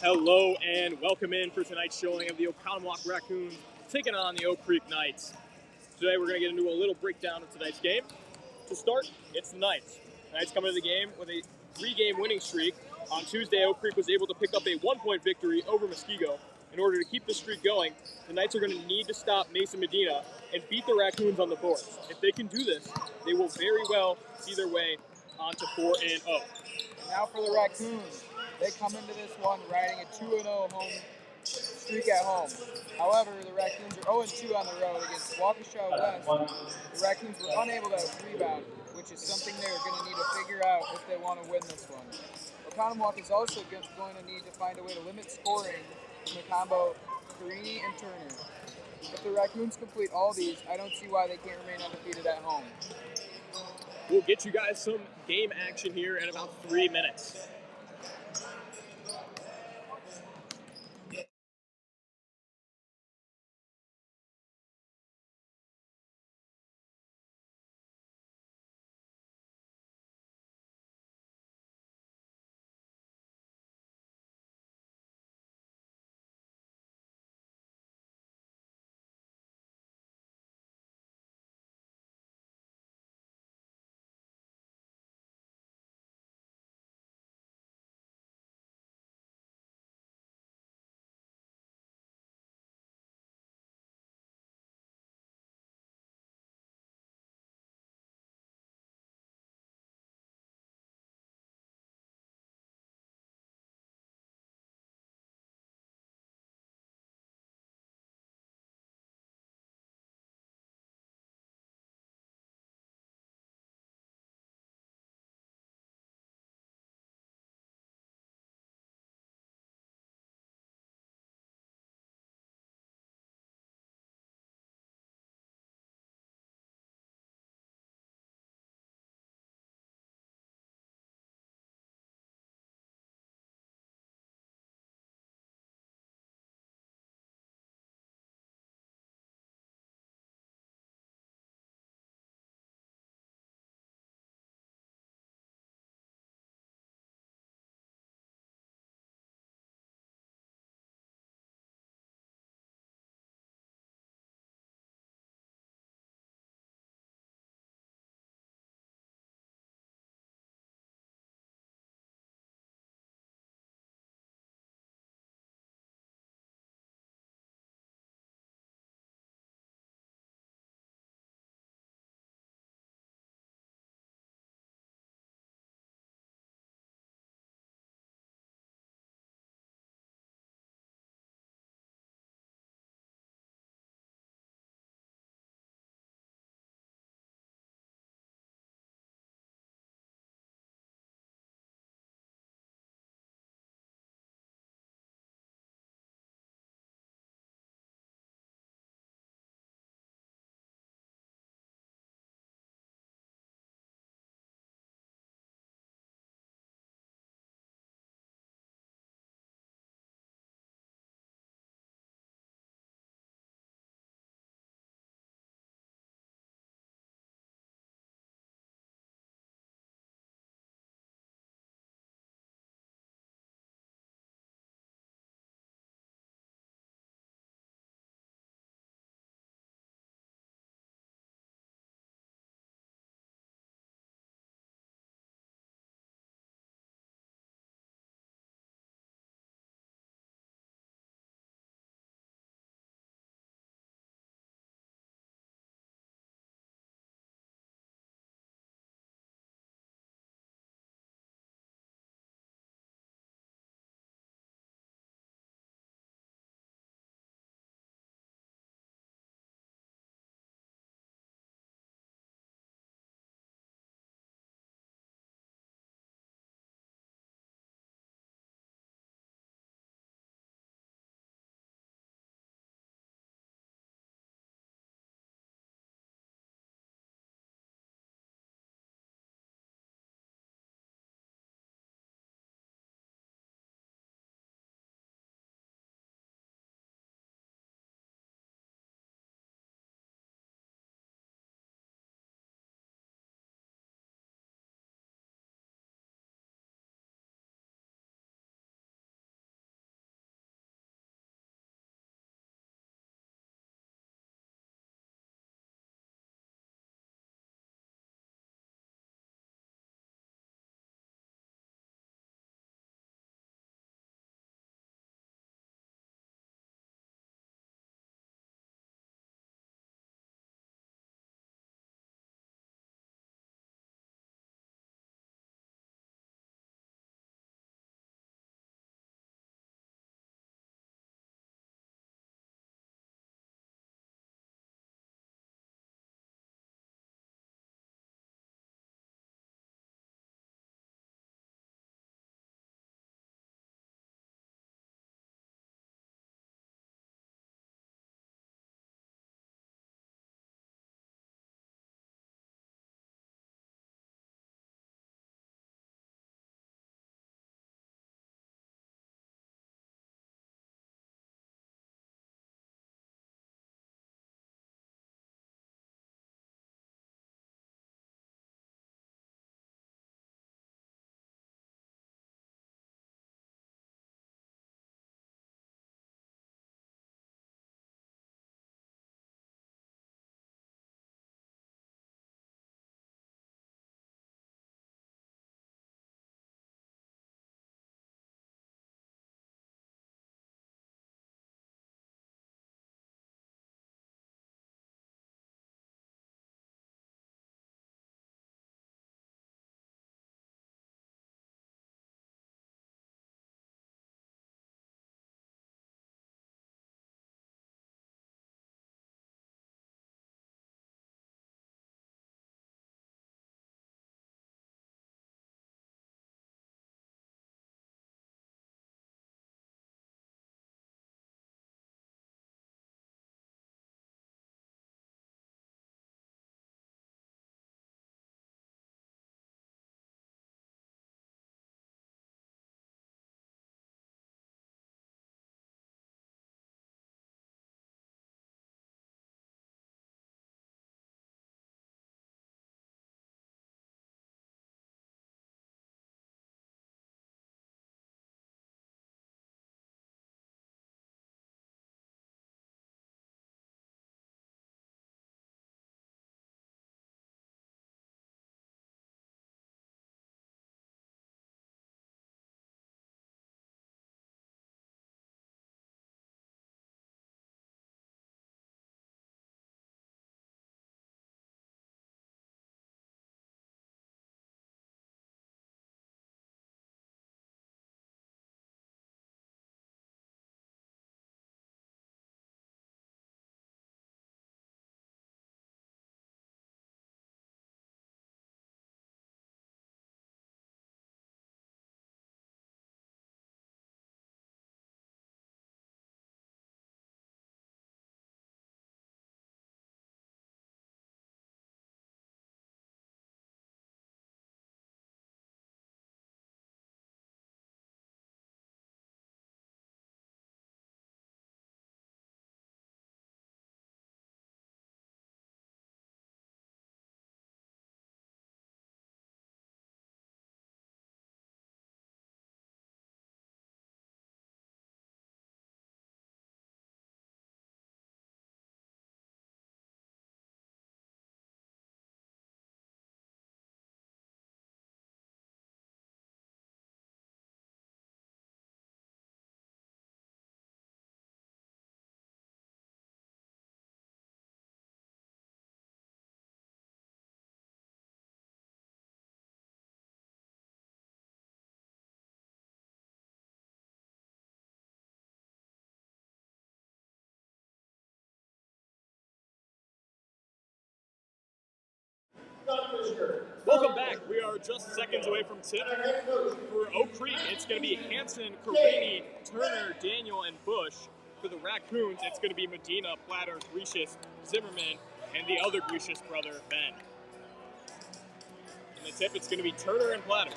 Hello and welcome in for tonight's showing of the Oconomowoc Raccoons taking on the Oak Creek Knights. Today we're going to get into a little breakdown of tonight's game. To start, it's the Knights. The Knights come into the game with a 3-game winning streak. On Tuesday, Oak Creek was able to pick up a 1-point victory over Muskego. In order to keep the streak going, the Knights are going to need to stop Mason Medina and beat the Raccoons on the boards. If they can do this, they will very well see their way onto 4-0. Now for the Raccoons. They come into this one riding a 2-0 home streak at home. However, the Raccoons are 0-2 on the road against Waukesha West. The Raccoons were unable to rebound, which is something they're going to need to figure out if they want to win this one. Oconomowoc is also going to need to find a way to limit scoring from the combo Carini and Turner. If the Raccoons complete all these, I don't see why they can't remain undefeated at home. We'll get you guys some game action here in about 3 minutes. Welcome back. We are just seconds away from tip. For Oak Creek, it's going to be Hanson, Carini, Turner, Daniel, and Bush. For the Raccoons, it's going to be Medina, Platter, Grecius, Zimmerman, and the other Grecius brother, Ben. In the tip, it's going to be Turner and Platter.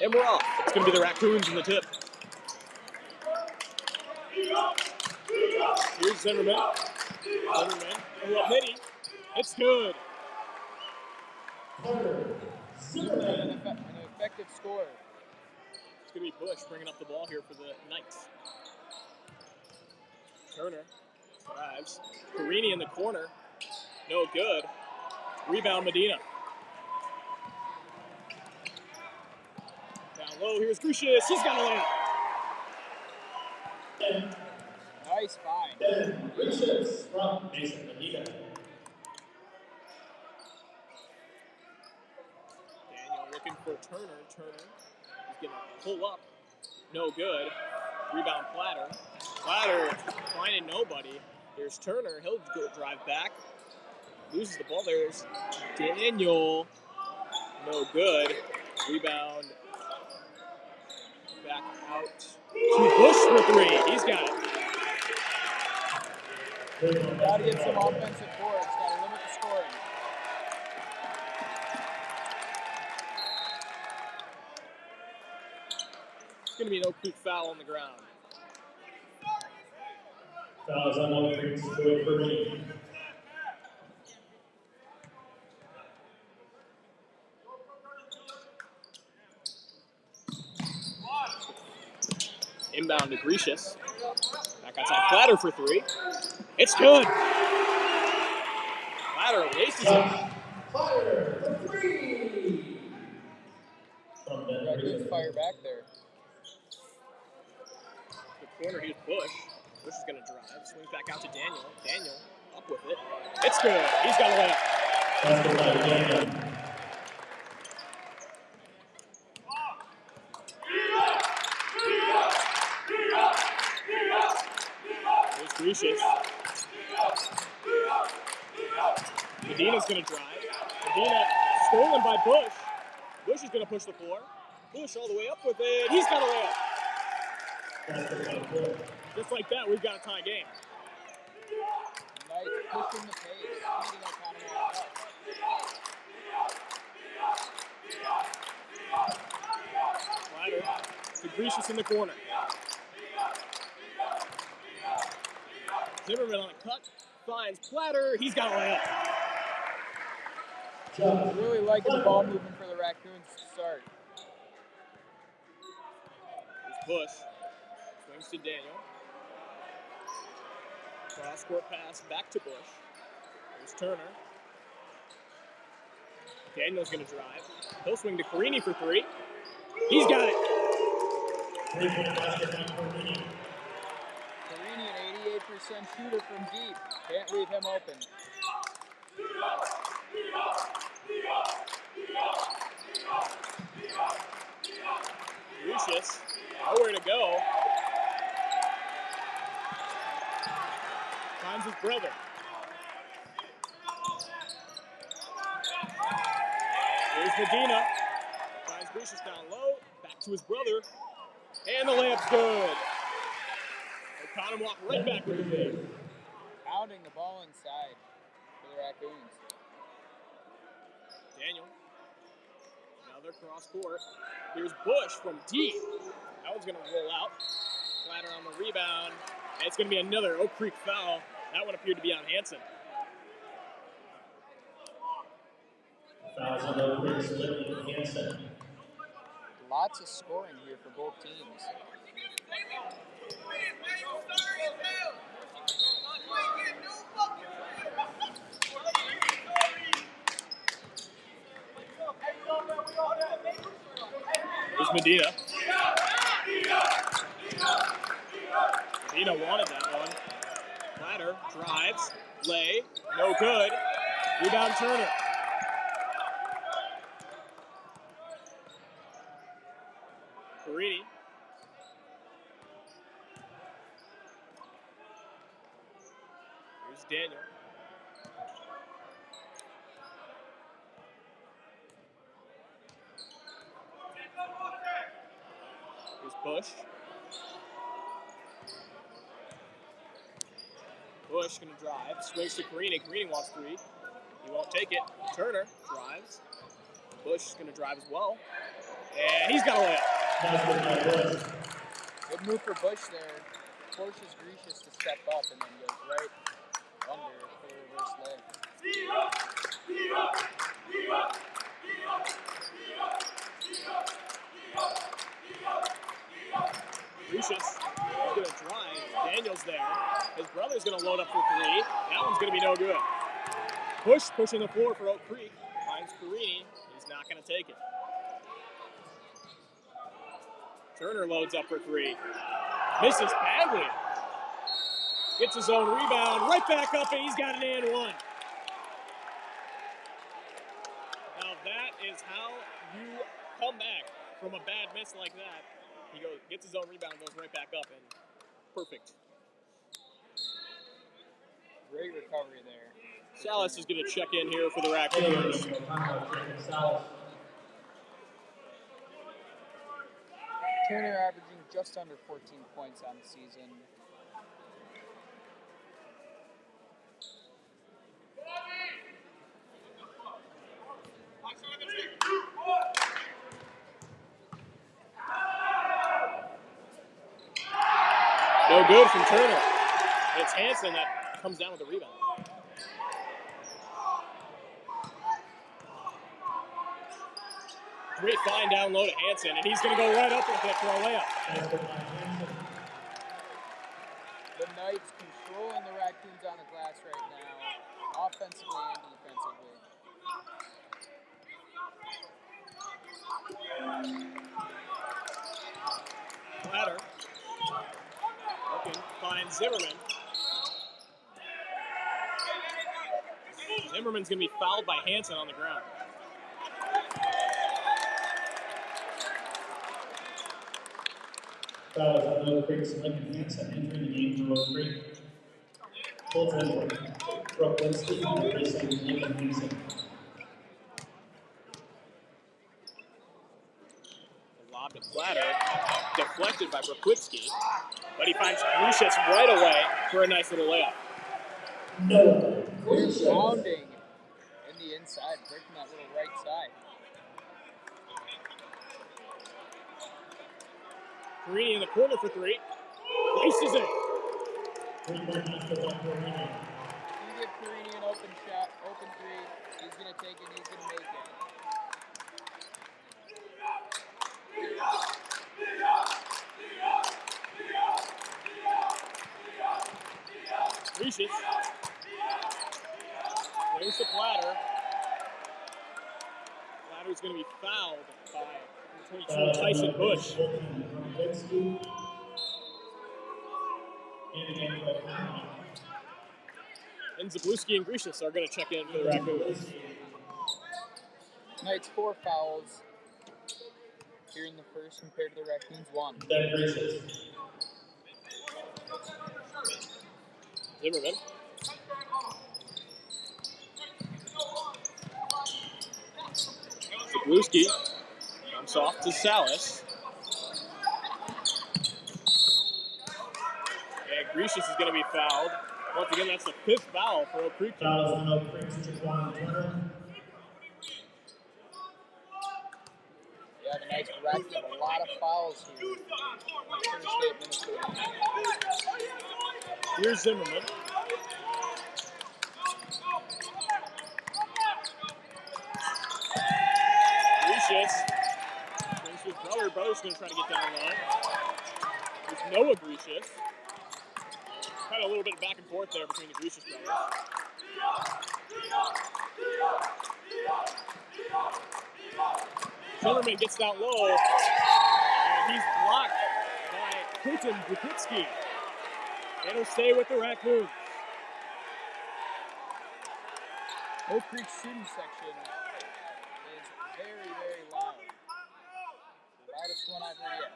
And we're off. It's going to be the Raccoons in the tip. Here's Zimmerman. Midi. It's good. An effective score. It's going to be Bush bringing up the ball here for the Knights. Turner drives. Carini in the corner. No good. Rebound Medina. Down low, here's Grecius. He's got a layup. Nice find. Grecius from Mason Medina. Daniel looking for Turner. Turner is going to pull up. No good. Rebound Platter. Platter finding nobody. Here's Turner. He'll go drive back. Loses the ball. There's Daniel. No good. Rebound. Back out to Bush for three. He's got it. Got to get some offensive boards. Got to limit the scoring. It's going to be an Oak Creek foul on the ground. Fouls on Oak Creek for me. Inbound to Grecius. Back outside Platter for three. It's good. Platter laces it. Platter for three. From Raccoons fire back there. The corner, here's Bush. Bush is going to drive. Swings back out to Daniel. Daniel up with it. It's good. He's got a layup. That's the play, Daniel. Here's Grecius. Medina's going to drive. Medina stolen by Bush. Bush is going to push the floor. Bush all the way up with it. He's got a layup. That's the play. Just like that, we've got a tie game. Nice pushing the pace. Beating Oconomowoc up. Platter to Grecius in the corner. Zimmerman on a cut. Finds Platter. He's got a layup. Really liking the ball movement for the Raccoons to start. Here's Bush. Swings to Daniel. Cross-court pass back to Bush. Here's Turner. Daniel's going to drive. He'll swing to Carini for three. He's got it. Three-point basket for Carini. Carini, an 88% shooter from deep. Can't leave him open. Grecius, nowhere to go. Finds his brother. Here's Medina. Finds Grecius down low. Back to his brother. And the layup's good. Oconomowoc right back with the lead. Pounding the ball inside for the Raccoons. Daniel. Another cross court. Here's Bush from deep. That one's going to roll out. Platter on the rebound. And it's going to be another Oak Creek foul. That one appeared to be on Hanson. Fouls on Oak Creek split with Hanson. Lots of scoring here for both teams. Here's Medina. Medina wanted that one. Platter Turner drives, lay, no good. Rebound Turner. Perini. Here's Daniel. Here's Bush. Bush gonna drive, swings to Perini. Perini wants three. He won't take it. Turner drives. Bush is gonna drive as well. And he's got a layup. Good move for Bush there. Forces Grecius to step up and then goes right under for the reverse lay. Grecius is going to drive. Daniel's there. His brother's going to load up for three. That one's going to be no good. Bush pushing the floor for Oak Creek. Finds Perini. He's not going to take it. Turner loads up for three. Misses badly. Gets his own rebound. Right back up, and he's got an and one. Now that is how you come back from a bad miss like that. He gets his own rebound, goes right back up, and perfect. Great recovery there. Salas is going to check in here for the Raccoons. Turner averaging just under 14 points on the season. No good from Turner. It's Hansen that comes down with the rebound. Great find down low to Hansen, and he's going to go right up with it for a layup. The Knights controlling the Raccoons on the glass right now, offensively and defensively. Platter. Looking, finds Zimmerman. Zimmerman's going to be fouled by Hansen on the ground. Foul on Oak Creek's Lincoln Hansen entering the game for Oak Creek. Fulton, Raccoons replacing Lincoln Hansen. The lob to Platter, deflected by Brokwitsky, but he finds Grecius right away for a nice little layup. No. They're pounding in the inside, breaking that little right side. Perini in the corner for three. Laces it. You give Perini an open shot, open three, he's going to take it, he's going to make it. Grecius. There's the Platter. Platter's going to be fouled by 22 Tyson Bush. And Zabluski and Grecius are going to check in for the Raccoons. Knights 4 fouls here in the first compared to the Raccoons 1. Zimmerman. Zabluski comes off to Salas. And Grecius is going to be fouled. Once again, that's the 5th foul for Oak Creek. Fouls on Oak Creek's Jaquan Turner. Yeah, the Knights racked up a lot of fouls here in the first 8 minutes. Here's Zimmerman. Grecius brings his brother. Brother's going to try to get down low. There's Noah Grecius. Kind of a little bit back and forth there between the Grecius brothers. Zimmerman gets down low, and he's blocked by Putin Bukitsky. It'll stay with the Raccoons. Oak Creek student section is very, very loud. The loudest one I've heard yet.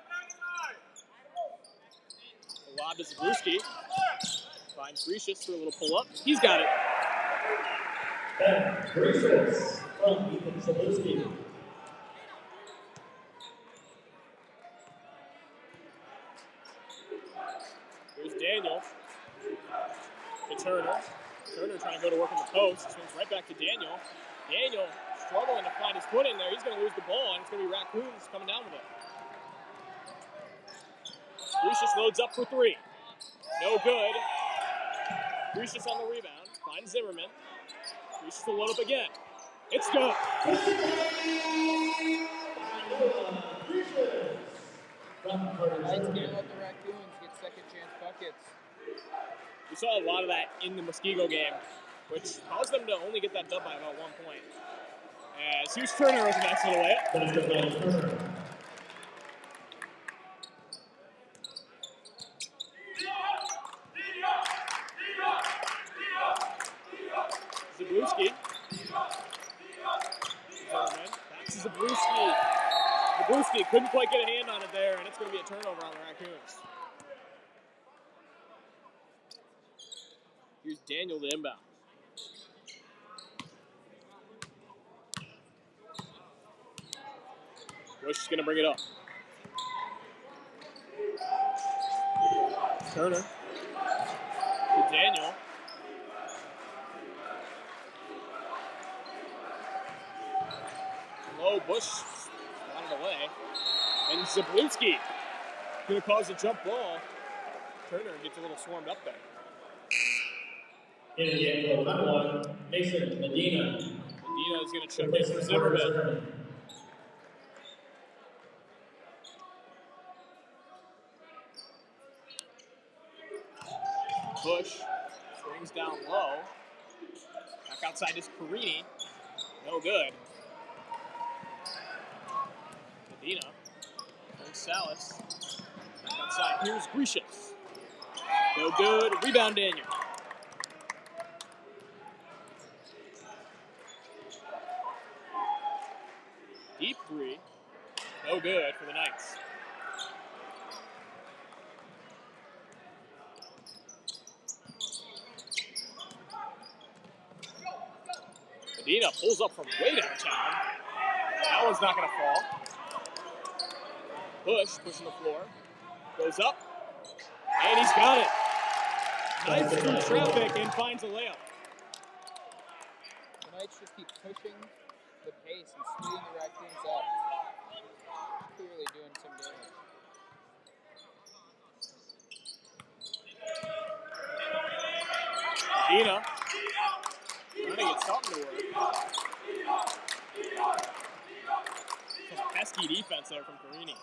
The lob to Zabluski. Finds Grecius for a little pull-up. He's got it. Grecius from Ethan Zabluski. Here's Daniel to Turner. Turner trying to go to work on the post. Swings right back to Daniel. Daniel struggling to find his foot in there. He's going to lose the ball, and it's going to be Raccoons coming down with it. Grecius loads up for three. No good. Grecius on the rebound. Finds Zimmerman. Grecius will load up again. It's good. Tonight's going to let the Raccoons get second chance buckets. We saw a lot of that in the Muskego game, which caused them to only get that dub by about 1 point. As here's Turner with a nice little layup. Zabluski. Back to Zabluski. Zabluski couldn't quite get a hand on it there, and it's going to be a turnover on the Raccoons. Here's Daniel to inbound. Bush is going to bring it up. Turner to Daniel. Low, Bush out of the way. And Zabluski going to cause a jump ball. Turner gets a little swarmed up there. In the game for Oconomowoc, Mason Medina. Medina is going to check in for Zimmerman. Bush swings down low. Back outside is Carini. No good. Medina. There's Salas. Back outside. Here's Grecius. No good. Rebound Daniel. Deep three. No good for the Knights. Medina pulls up from way downtown. That one's not going to fall. Bush pushing the floor. Goes up. And he's got it. Knights through traffic and finds a layup. The Knights just keep pushing the pace and speeding the Raccoons up. Clearly doing some damage. Medina trying to get something to work. Some pesky defense there from Carini.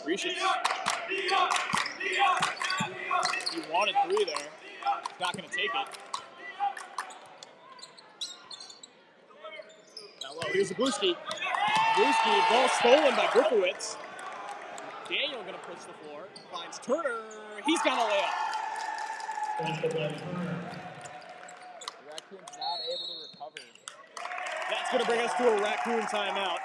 Grecius. He wanted three there. He's not going to take it. Now low, here's Zabluski. Zabluski, ball stolen by Gripowitz. Daniel going to push the floor. Finds Turner. He's got a layup. The Raccoons not able to recover. That's going to bring us to a Raccoon timeout.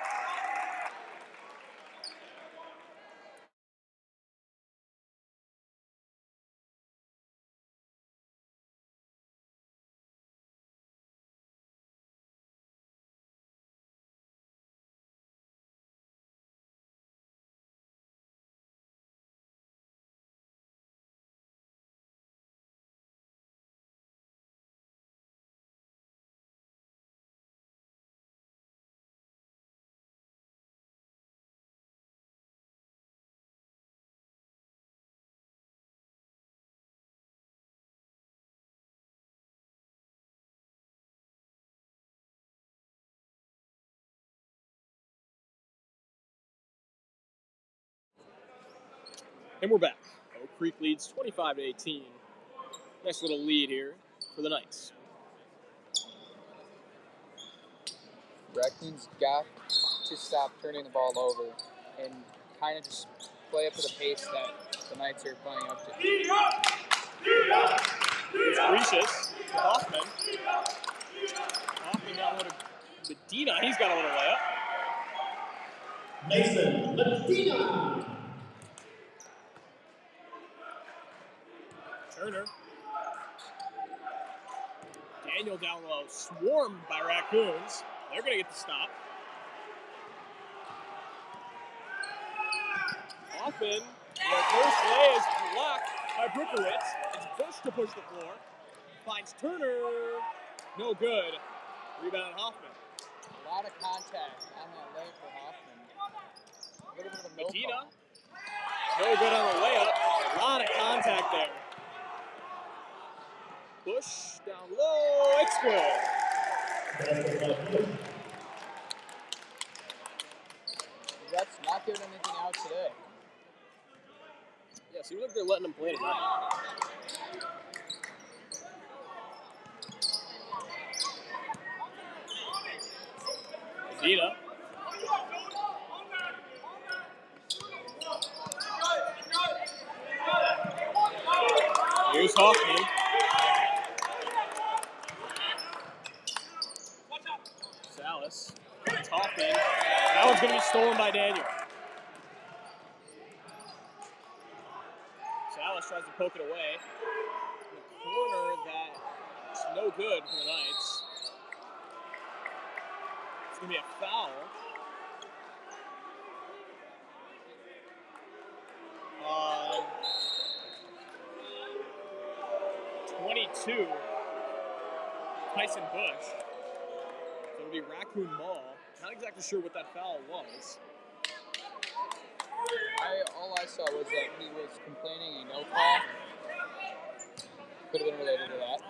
And we're back. Oak Creek leads 25-18. Nice little lead here for the Knights. Raccoons got to stop turning the ball over and kind of just play up to the pace that the Knights are playing up to. It's Gracious to Hoffman. Hoffman got one to Medina. He's got a little layup. Mason Medina. Turner. Daniel down low. Swarmed by Raccoons. They're going to get the stop. Hoffman. The first lay is blocked by Brookowitz. It's Bush to push the floor. Finds Turner. No good. Rebound Hoffman. A lot of contact on that lay for Hoffman. A little bit of a no Medina. call. No good on the layup. A lot of contact there. Bush down low. It's good. Refs not giving anything out today. Yeah, seems like they're letting him play tonight. Medina. Here's Hoffman. Salas. It's Hoffman. That one's going to be stolen by Daniel. Salas tries to poke it away. In the corner that's no good for the Knights. It's going to be a foul. On 22, Tyson Bush. So it'll be Raccoon Mall. Not exactly sure what that foul was. All I saw was that he was complaining a no call. Could have been related to that.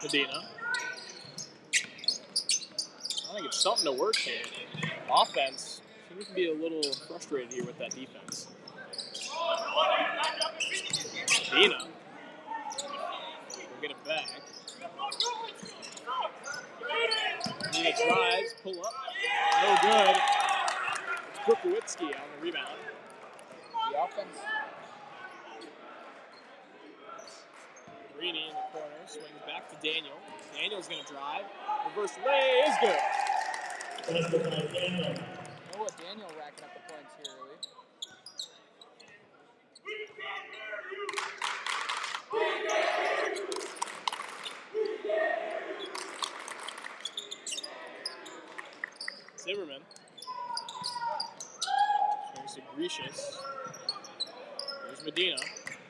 Medina. I think it's something to work here. Offense seems to be a little frustrated here with that defense. Medina will get it back. Medina tries, pull up. No good. Brookowitz on the rebound. The offense. Greeny in the corner, swings back to Daniel. Daniel's going to drive. Reverse lay is good. Noah Daniel racking up the points here early. Zimmerman. Swings to Gracious. Here's Medina.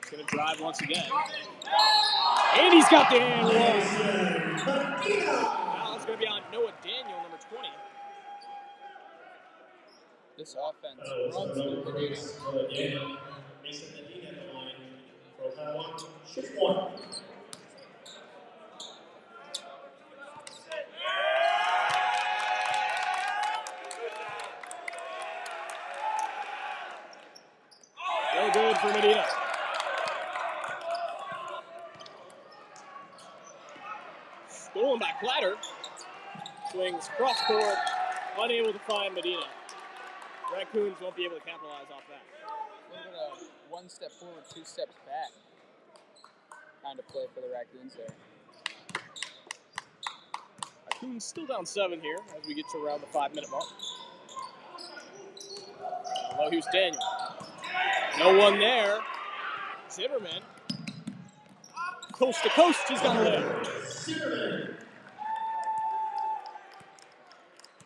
He's going to drive once again. And he's got the hand one. Now it's going to be on Noah Daniel, number 20. This offense runs through Medina. Mason Medina at the line for Oconomowoc. Shoot one. No good for Medina. Stolen by Platter. Swings cross court, unable to find Medina. Raccoons won't be able to capitalize off that. A little bit of one step forward, two steps back kind of play for the Raccoons there. Raccoons still down 7 here as we get to around the 5-minute mark. Low, here's Daniel. No one there. Zimmerman. Coast to coast, he's got a layup. Zimmerman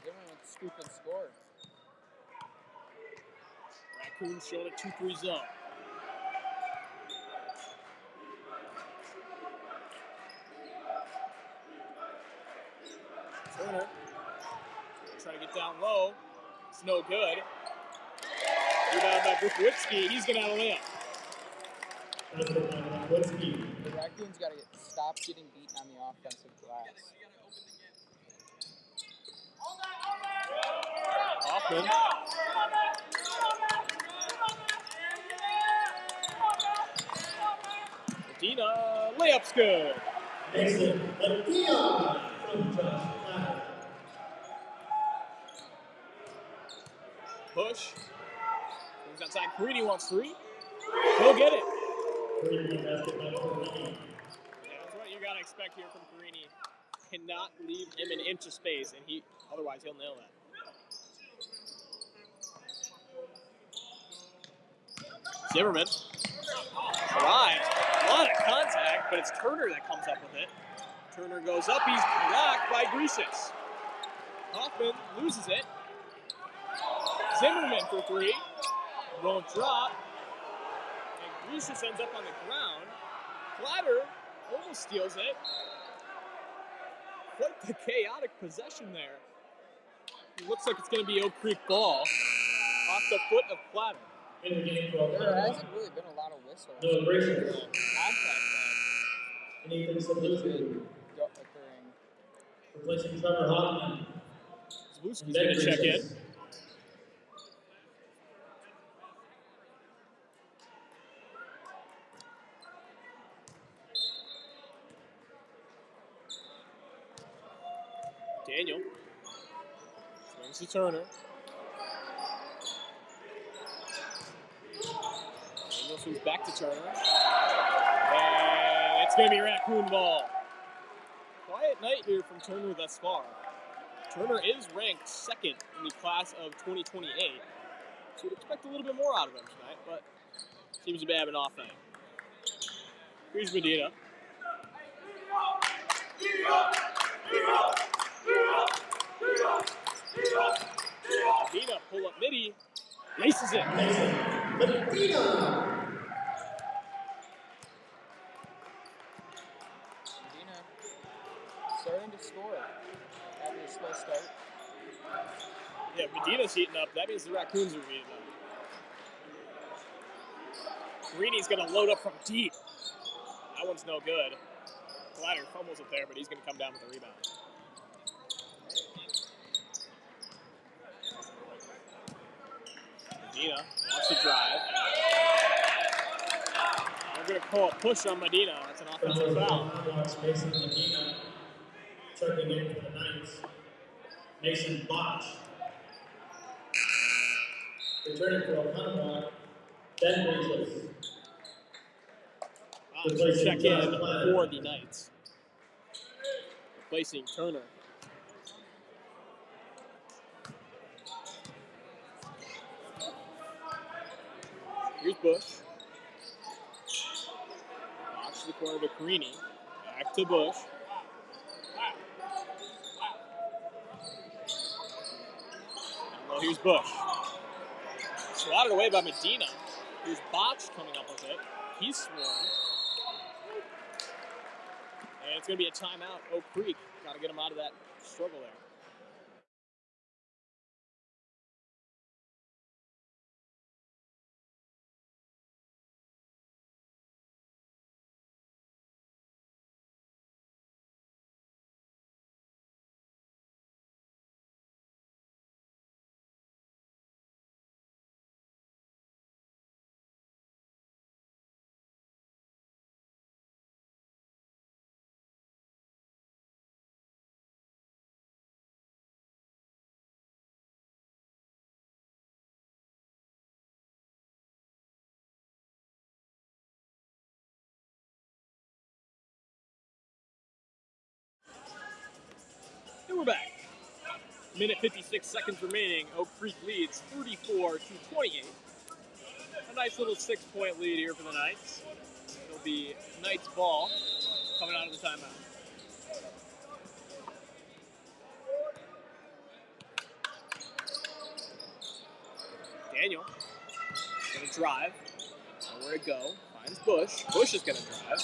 with the scoop and score. Raccoons showing a 2-3 zone. Turner trying to get down low. It's no good. Rebound by Brookowitz. He's going to have a layup. The Raccoons got to stop getting beaten on the offensive glass. Hoffman. Medina, layup's good. Mason Medina from Josh Platter. Push. Carini wants 3. He'll get it. Three-point basket by Carini. Yeah, that's what you got to expect here from Carini. Cannot leave him an inch of space, and otherwise he'll nail that. Zimmerman drives. A lot of contact, but it's Turner that comes up with it. Turner goes up. He's blocked by Grisius. Hoffman loses it. Zimmerman for 3. Won't drop. And Grisius ends up on the ground. Platter almost steals it. Quite the chaotic possession there. It looks like it's going to be Oak Creek ball off the foot of Platter. In the game, There hasn't really been a lot of whistles. no abrasion. Contact And Ethan Zabluski occurring. replacing Trevor Hoffman. Zabluski's going to check in. Daniel swings to Turner. Daniel swings back to Turner. And it's going to be Raccoon ball. Quiet night here from Turner thus far. Turner is ranked 2nd in the class of 2028. So you'd expect a little bit more out of him tonight, but seems to be having an off night. Here's Medina. Medina pull up midi, laces it. Medina. Medina starting to score after a slow start. Yeah, Medina's heating up. That means the Raccoons are heating up. Carini's going to load up from deep. That one's no good. Platter fumbles it there, but he's going to come down with a rebound. Medina wants to drive. They're going to call a push on Medina. That's an offensive foul. Mason Medina checking in for the Knights. Mason Botch. Returning for Oconomowoc. Ben Grisius. Check in for the Knights. Replacing Turner. Here's Bush. Box to the corner to Carini. Back to Bush. Well, here's Bush. Swatted away by Medina. Here's Botch coming up with it. He's swarmed. And it's going to be a timeout. Oak Creek. Got to get him out of that struggle there. And we're back. Minute 56 seconds remaining. Oak Creek leads 34-28. A nice little 6-point lead here for the Knights. It'll be Knights ball coming out of the timeout. Daniel gonna drive. Nowhere to go. Finds Bush. Bush is gonna drive.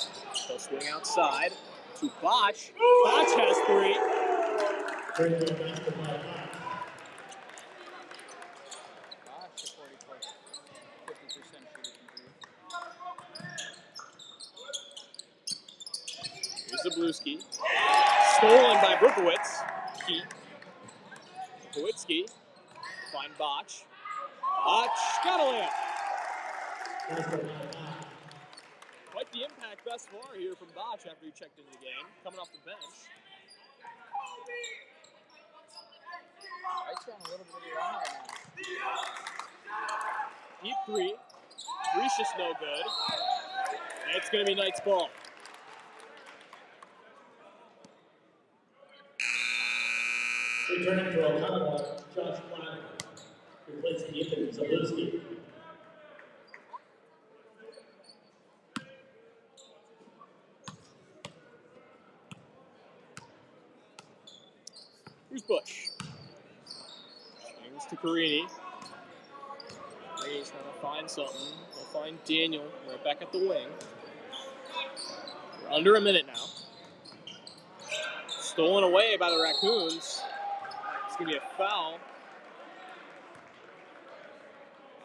He'll swing outside to Botch. Botch has 3. Gosh, a 50% shooter from 3. Here's Zabluski. Stolen by Brukowitz. Brukowitski. Find Botch. Botch got a layup. Quite the impact thus far here from Botch after he checked into the game. Coming off the bench. Knights are on a little bit of a run right now. Deep three. Reese no good. And it's going to be Knight's ball. Returning to Oconomowoc, Josh Black, replacing Ethan Zalewski. Here's Bush. Swings to Carini. He's trying to find something. They'll find Daniel right back at the wing. We're under a minute now. Stolen away by the Raccoons. It's going to be a foul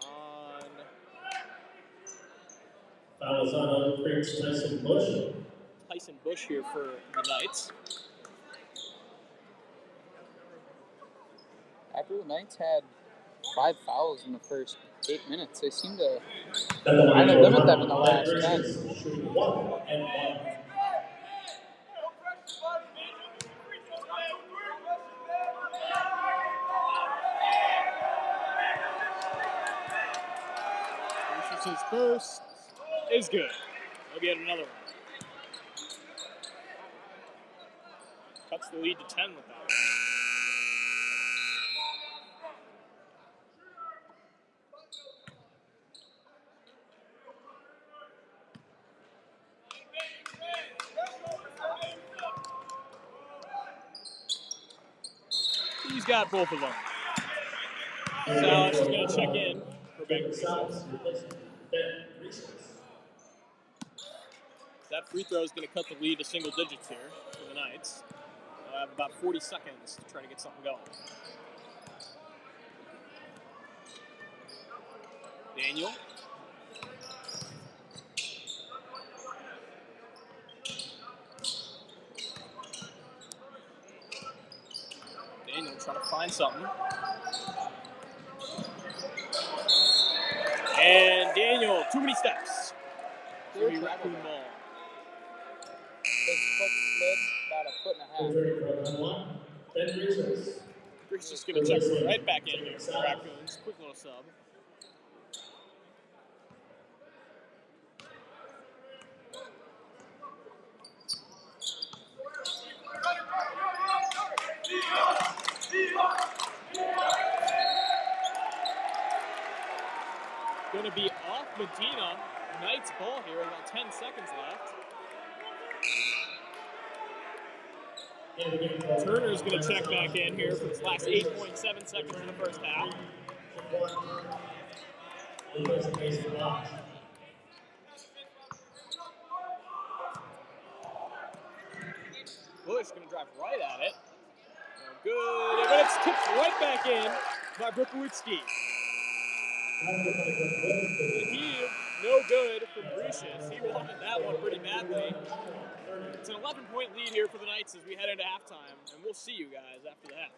on... Foul is on Oak Creek's Tyson Bush. Tyson Bush here for the Knights. After the Knights had 5 fouls in the first 8 minutes, they seem to Kind of limit them in the last 10. Shooting 1 and 1. His first is good. He'll get another one. Cuts the lead to 10 with that. He's got both of them. Salas is going to check in for Ben Reeses. That free throw is going to cut the lead to single digits here for the Knights. They'll have about 40 seconds to try to get something going. Daniel. Daniel trying to find something. And Daniel, too many steps. Raccoon ball. His foot slid about a foot and a half. Ben Reeses. Reeses going to check right back in here for the Raccoons. Quick little sub. Going to be off Medina. Knight's ball here with about 10 seconds left. Turner's going to check back in here for his last 8.7 seconds in the first half. Bush going to drive right at it. Good, but it's tipped right back in by Brookowitzki. He, no good from Bricious. He wanted that one pretty badly. It's an 11-point lead here for the Knights as we head into halftime, and we'll see you guys after that.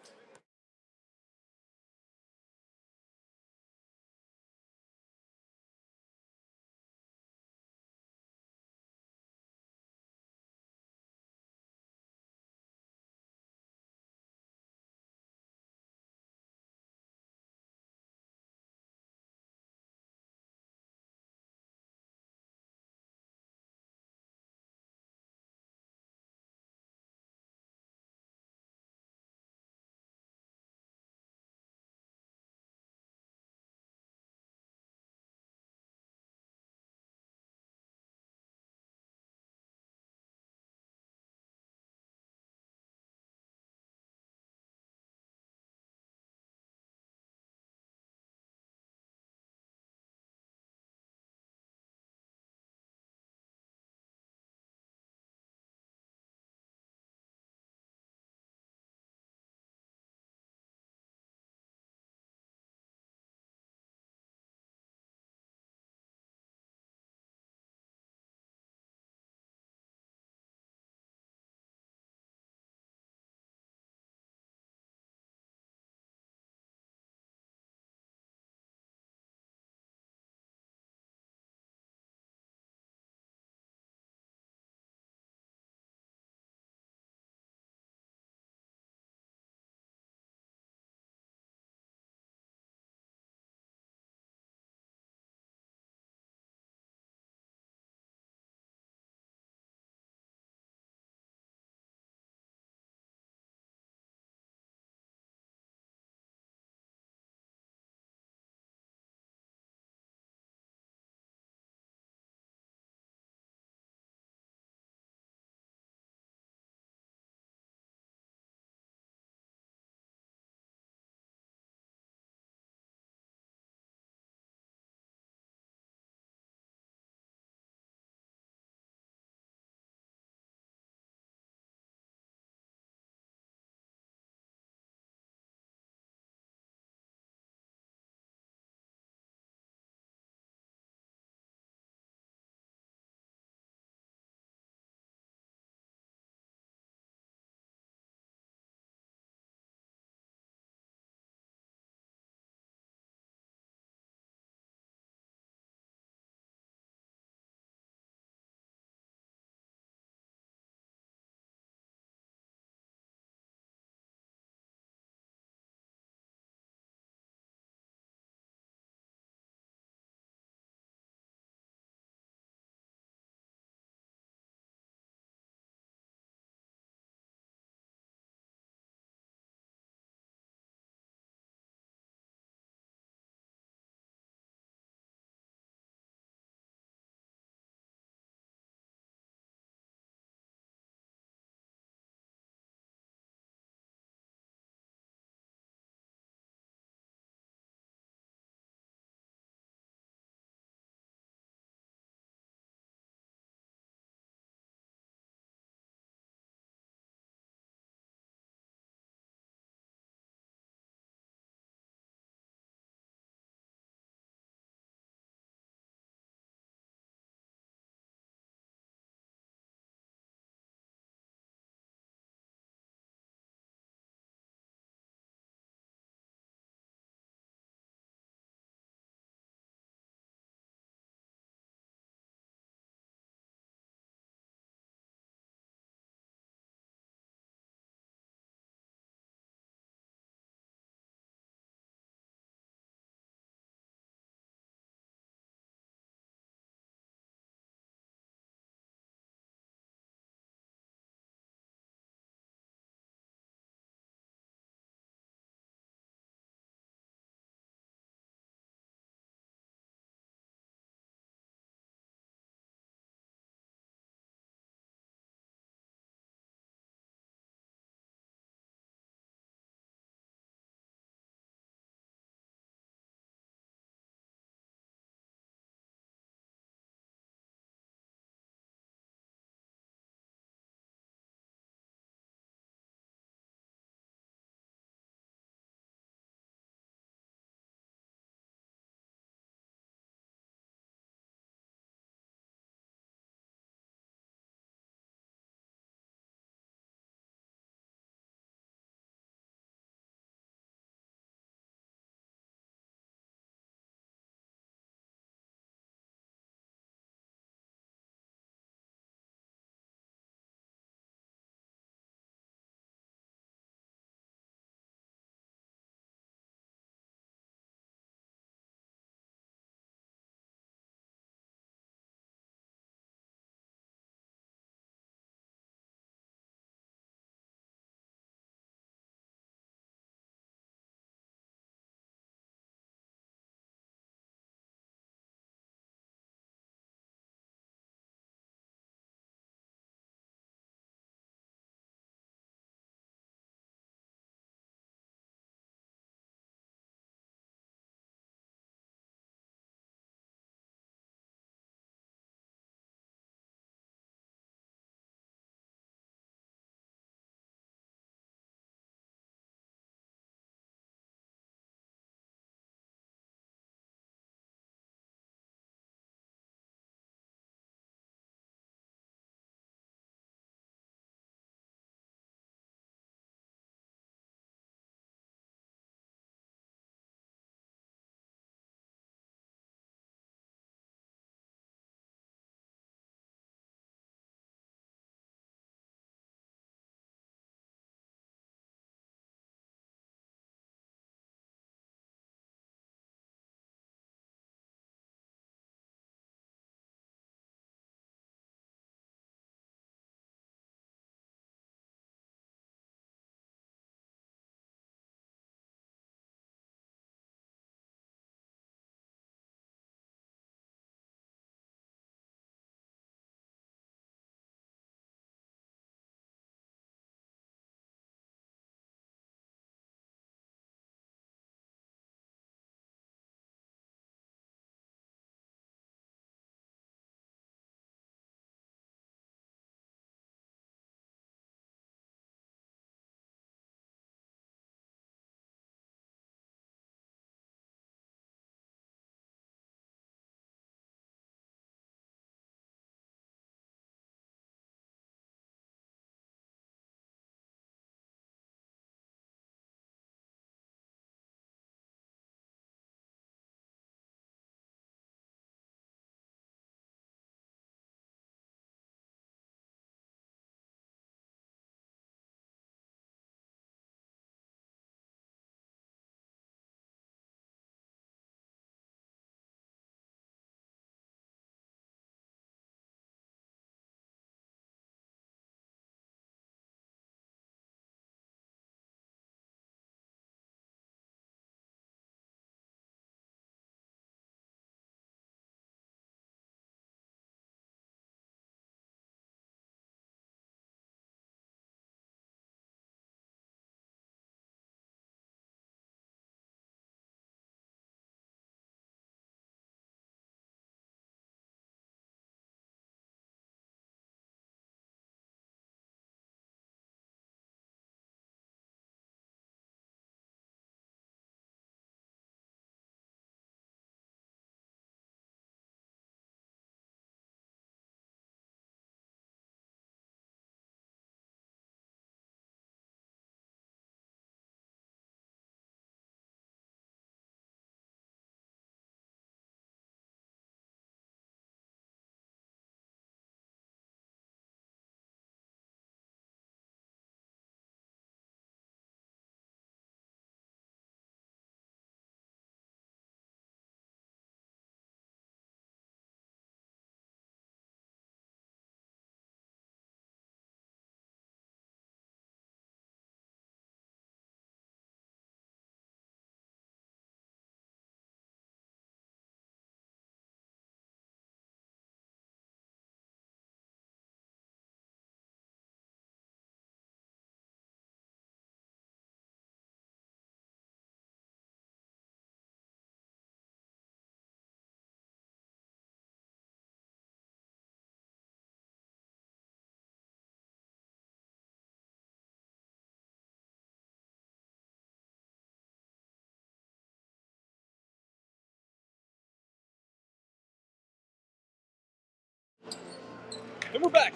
And we're back.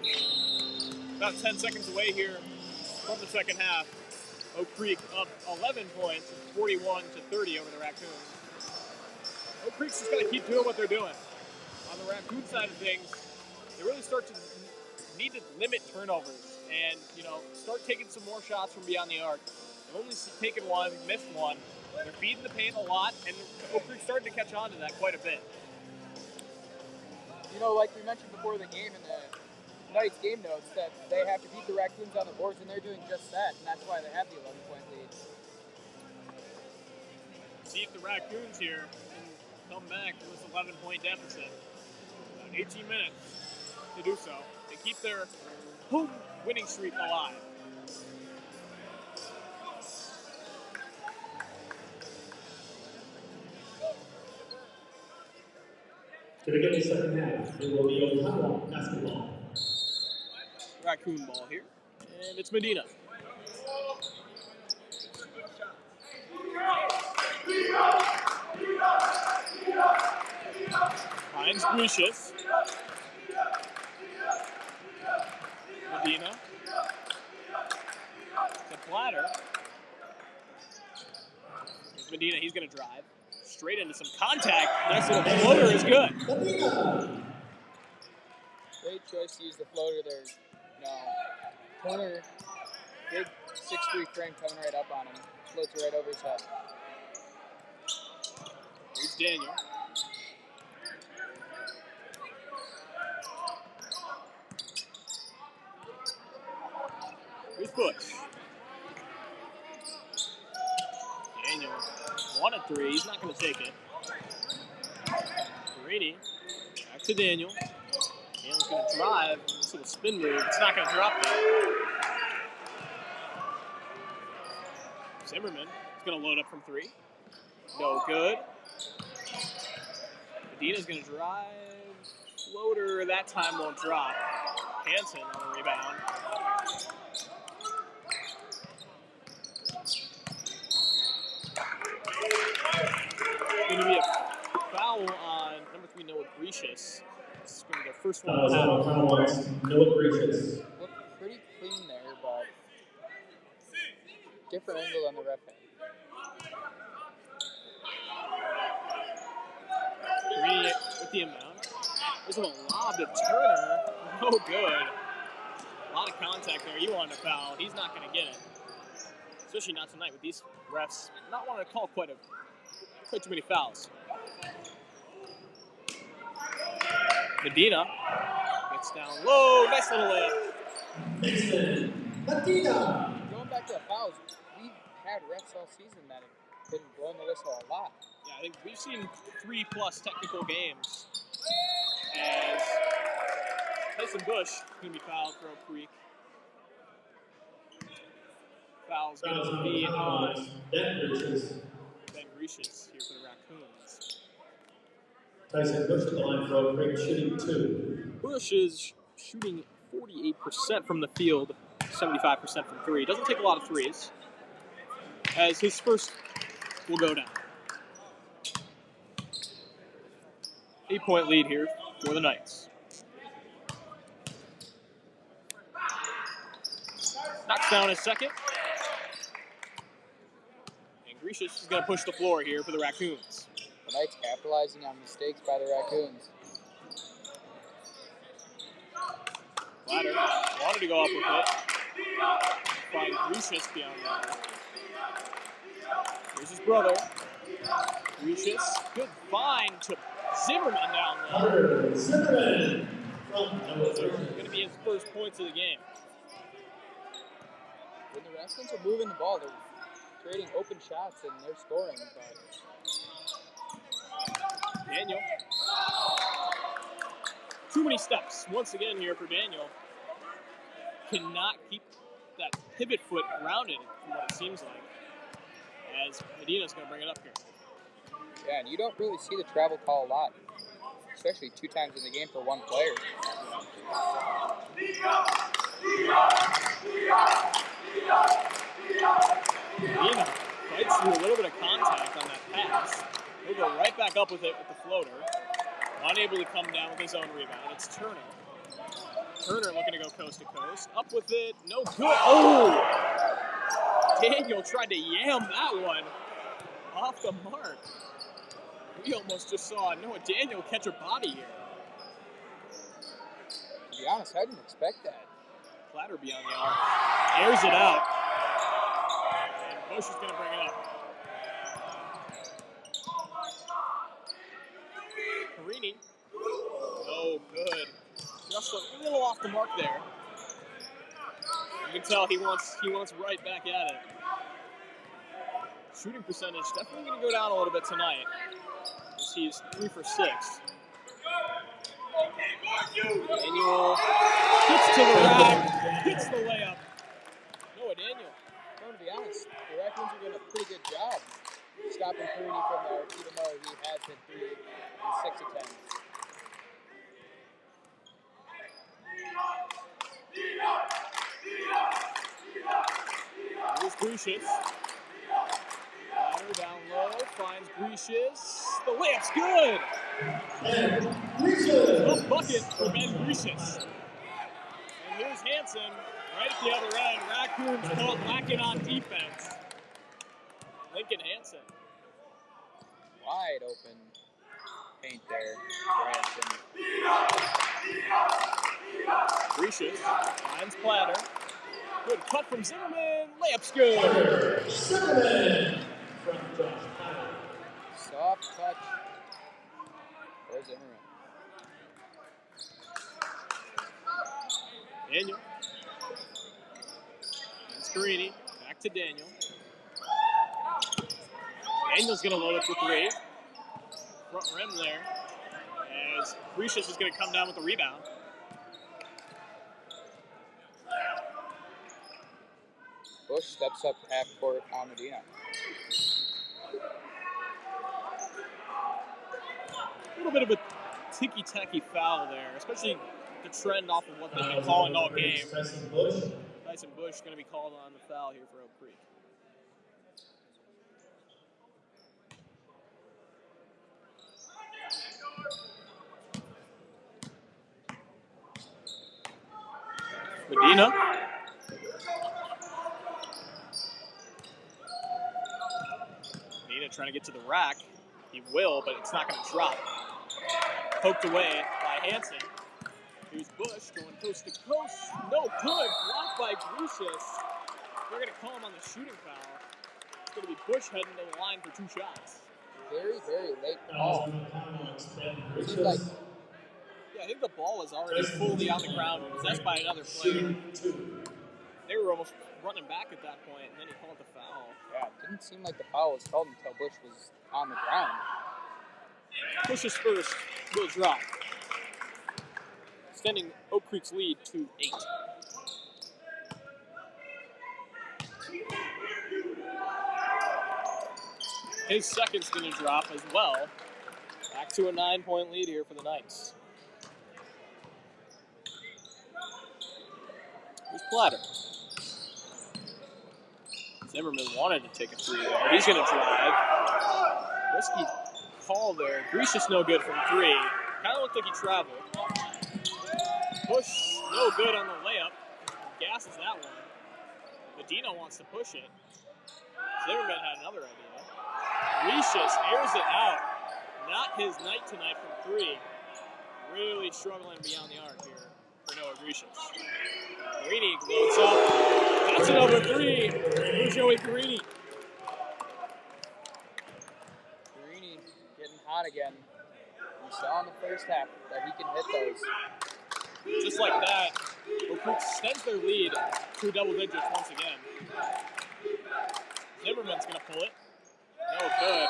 About 10 seconds away here from the second half. Oak Creek up 11 points, 41 to 30 over the Raccoons. Oak Creek's just got to keep doing what they're doing. On the Raccoon side of things, they really start to need to limit turnovers and, start taking some more shots from beyond the arc. They've only taken one, missed one. They're feeding the paint a lot, and Oak Creek's starting to catch on to that quite a bit. Like we mentioned before the game in the Knights game notes, that they have to beat the Raccoons on the boards, and they're doing just that, and that's why they have the 11-point lead. See if the Raccoons here can come back from this 11-point deficit. About 18 minutes to do so. They keep their home winning streak alive. To begin the second half, it will be Oconomowoc basketball. Raccoon ball here, and it's Medina. Finds Gracious. Medina. To Platter. Here's Medina, he's going to drive. Straight into some contact. Nice little floater is good. Great choice to use the floater there. Corner, big 6'3" frame coming right up on him. Floats it right over his head. Here's Daniel. Here's Bush. Daniel, 1 of 3. He's not going to take it. Brady, back to Daniel. Daniel's going to drive. This little spin move. It's not going to drop there. Zimmerman is going to load up from 3. No good. Medina's going to drive. Floater that time won't drop. Hansen on the rebound. Going to be a foul on number 3, Noah Gracious. It's going to be their first one. Noah Gracious. Looked pretty clean there, but different angle on the ref hand. Three with the inbound. There's a lob to Turner. No good. A lot of contact there. You wanted a foul. He's not going to get it. Especially not tonight with these refs not wanting to call quite too many fouls. Medina gets down low. Nice little layup. Medina. Going back to the fouls, we've had refs all season that have been blowing the whistle a lot. Yeah, I think we've seen 3+ technical games as Tyson Bush is going to be fouled for Oak Creek. Foul's going to be on Ben Gracious here for the Raccoons. Tyson Bush at the line for Oak Creek, shooting 2. Bush is shooting 48% from the field, 75% from 3. Doesn't take a lot of threes, as his first will go down. 8-point lead here for the Knights. Knocks down his second. And Gracious is going to push the floor here for the Raccoons. The Knights capitalizing on mistakes by the Raccoons. Platter wanted to go up with it. Find Gracious beyond that. Here's his brother. Gracious, good find to Zimmerman down there. Zimmerman. Going to be his first points of the game. When the Raccoons are moving the ball, they're creating open shots and they're scoring. But Daniel. Too many steps once again here for Daniel. Cannot keep that pivot foot grounded from what it seems like. As Medina's going to bring it up here. yeah, and you don't really see the travel call a lot, especially 2 times in the game for one player. Medina fights through a little bit of contact on that pass. He'll go right back up with it with the floater. Unable to come down with his own rebound. It's Turner. Turner looking to go coast to coast. Up with it, no good. Oh! Daniel tried to yam that one off the mark. We almost just saw Noah Daniel catch a body here. To be honest, I didn't expect that. Platter beyond the arc. Airs it out. And Bush is going to bring it up. Carini. No good. Just a little off the mark there. You can tell he wants right back at it. Shooting percentage definitely going to go down a little bit tonight, as he's 3 for 6. Daniel gets to the rack, hits the layup. Noah Daniel. Well, to be honest, the Raccoons are doing a pretty good job stopping Carini from there, even though he has been 3 in 6 attempts. Here's Grecius. Platter down low, finds Grecius. The layup's good! Tough bucket for Ben Grecius. And here's Hansen, right at the other end. Raccoons caught lacking on defense. Lincoln Hansen. Wide open paint there for Hansen. Grecius finds Platter. Good cut from Zimmerman. Layup's good. Zimmerman. Soft touch for Zimmerman. Daniel. And Scarini. Back to Daniel. Daniel's going to load it for 3. Front rim there. As Grecius is going to come down with the rebound. Bush steps up half court on Medina. A little bit of a ticky-tacky foul there, especially the trend off of what they've been calling all game. Tyson Bush going to be called on the foul here for Oak Creek. Medina. Medina trying to get to the rack. He will, but it's not going to drop. Poked away by Hansen. Here's Bush going coast to coast. No good. Blocked by Grecius. They're going to call him on the shooting foul. It's going to be Bush heading to the line for 2 shots. Very, very late call. Seemed like, yeah, I think the ball was already fully on the ground and possessed by another player. They were almost running back at that point, and then he called the foul. Yeah, it didn't seem like the foul was called until Bush was on the ground. Bush's first will drop, extending Oak Creek's lead to 8. His second's going to drop as well. Back to a 9-point lead here for the Knights. Here's Platter. Zimmerman wanted to take a 3 there. He's going to drive. Risky call there. Grecius no good from 3. Kind of looked like he traveled. Bush no good on the layup. Gasses that one. Medina wants to push it. Zimmerman had another idea. Grecius airs it out. Not his night tonight from 3. Really struggling beyond the arc here for Noah Grecius. Carini loads up. That's another 3 for Joey Carini. Carini getting hot again. We saw in the first half that he can hit those. Just like that, Oak Creek extends their lead to double digits once again. Zimmerman's going to pull it. No good.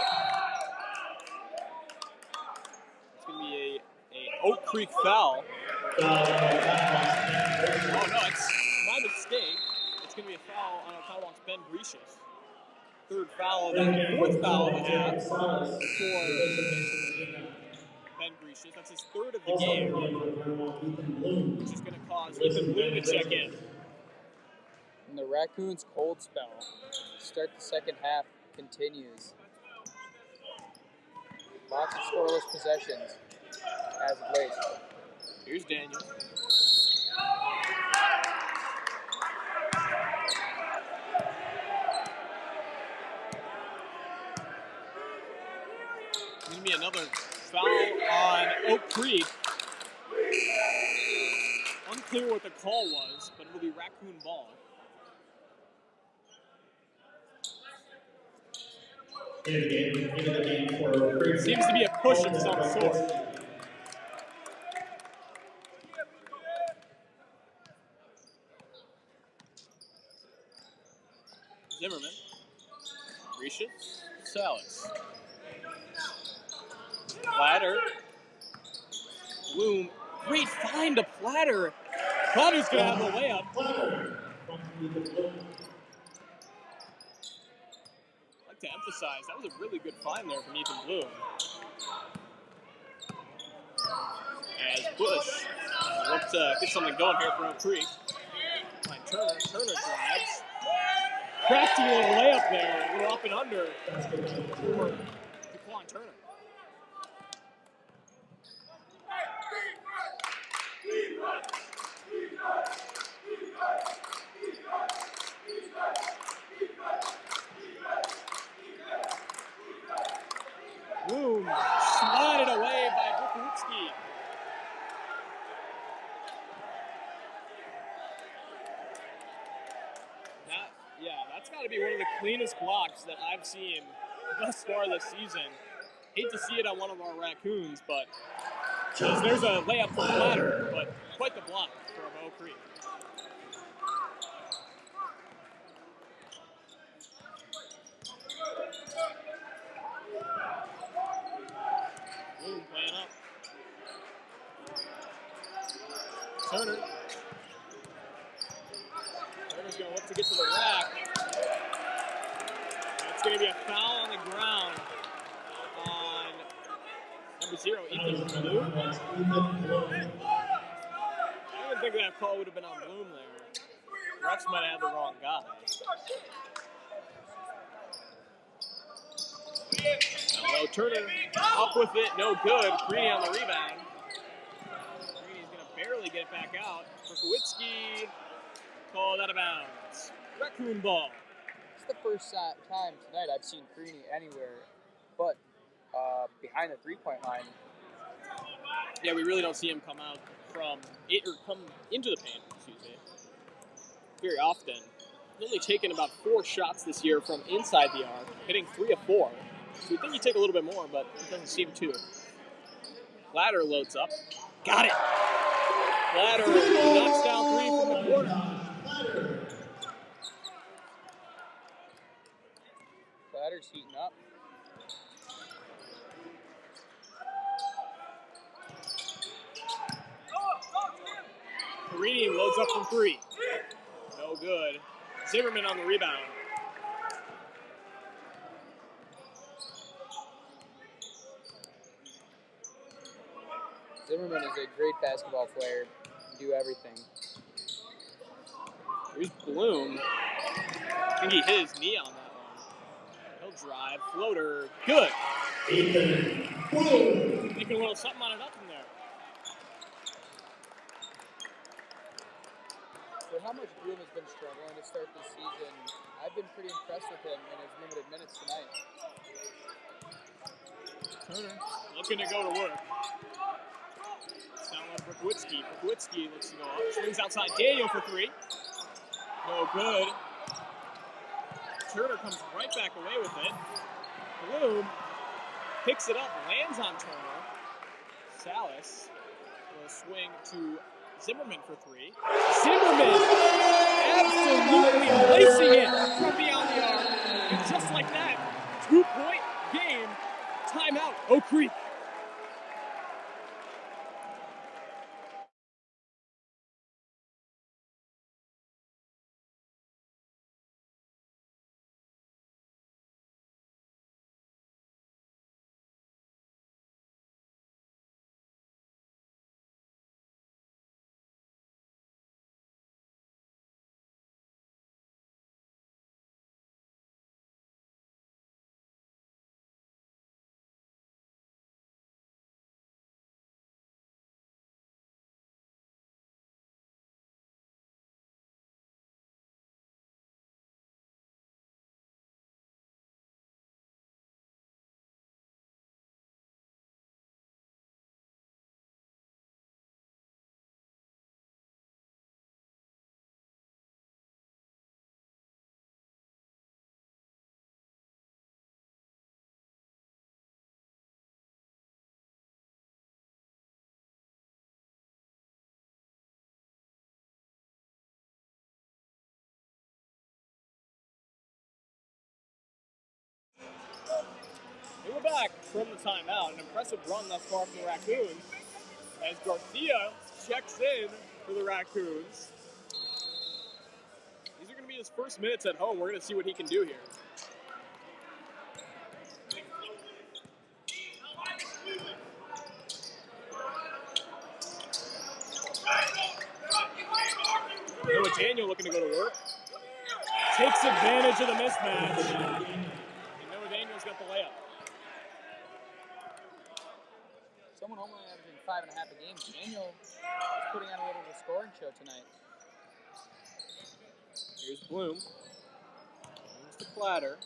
It's going to be a Oak Creek foul. Oh no, it's my mistake. It's going to be a foul on Oconomowoc Ben Grecius. 3rd foul of the 4th foul of the half for Ben Grecius. That's his 3rd of the game, which is going to cause Ethan Bloom to check in. And the Raccoons' cold spell to start the second half continues. Lots of scoreless possessions as of late. Here's Daniel. another foul on Oak Creek. Unclear what the call was, but it'll be Raccoon ball. Seems to be a push of some sort. Zimmerman. Risha. Salas. Platter. Bloom. Great find to Platter. Platter's going to have the layup. I'd like to emphasize, that was a really good find there from Ethan Bloom. As Bush looks to get something going here for Oak Creek. Find Turner. Turner drives. Crafty little layup there. A little up and under for DeQuan Turner. Bloom slotted away by Bukutsky. That's got to be one of the cleanest blocks that I've seen thus far this season. Hate to see it on one of our Raccoons, but there's a layup for Platter, but quite the block from Oak Creek. Bloom playing up. Turner. Turner's going to look to get to the rack. It's going to be a foul on the ground on number 0, Ethan Bloom. I didn't think that call would have been on Bloom there. Refs might have had the wrong guy. Hello, Turner up with it, no good. Creedy on the rebound. Creedy's going to barely get it back out. Berkowitski called out of bounds. Raccoon ball. It's the first time tonight I've seen Creedy anywhere but behind the three-point line. Yeah, we really don't see him come out from it or come into the paint, very often. He's only taken about 4 shots this year from inside the arc, hitting 3 of 4. So we think he'd take a little bit more, but it doesn't seem to. Platter loads up. Got it! Platter knocks down 3 from the corner. Platter's heating up. Carini loads up from 3. No good. Zimmerman on the rebound. Zimmerman is a great basketball player. Can do everything. Here's Bloom. I think he hit his knee on that one. He'll drive. Floater. Good. Making a little something on it up in there. For how much Bloom has been struggling to start this season, I've been pretty impressed with him in his limited minutes tonight. Turner looking to go to work. Sound like Berkowitski. Berkowitski looks to go up. Swings outside Daniel for 3. No good. Turner comes right back away with it. Bloom picks it up, lands on Turner. Salas will swing to Zimmerman for 3. Zimmerman absolutely lacing it from beyond the arc. And just like that, 2-point game. Timeout, Oak Creek. And we're back from the timeout. An impressive run thus far from the Raccoons as Garcia checks in for the Raccoons. These are going to be his first minutes at home. We're going to see what he can do here. Noah Daniel looking to go to work. Takes advantage of the mismatch. And Noah Daniel's got the layup. Someone only averaging 5.5 a game. Daniel is putting on a little of a scoring show tonight. Here's Bloom. Here's the platter.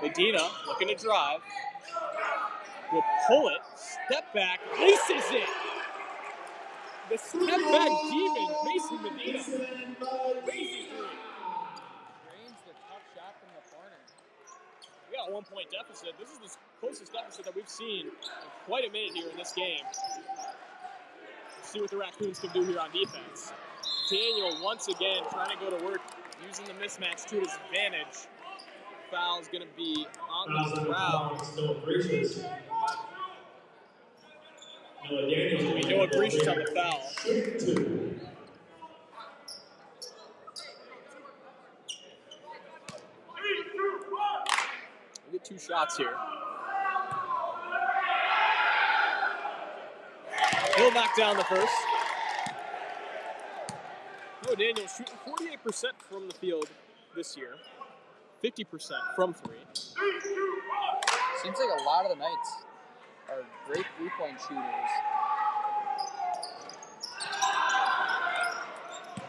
Medina looking to drive. Will pull it. Step back. Aces it. The step back demon, Mason Medina. Crazy three. Drains the tough shot from the corner. We got a 1-point deficit. This is the closest deficit that we've seen in quite a minute here in this game. Let's see what the Raccoons can do here on defense. Daniel once again trying to go to work, using the mismatch to his advantage. Foul's going to be on the ground. Noah Grecius on the foul. We get 2 shots here. He'll knock down the first. Noah Daniel shooting 48% from the field this year. 50% from 3. Seems like a lot of the Knights are great three-point shooters.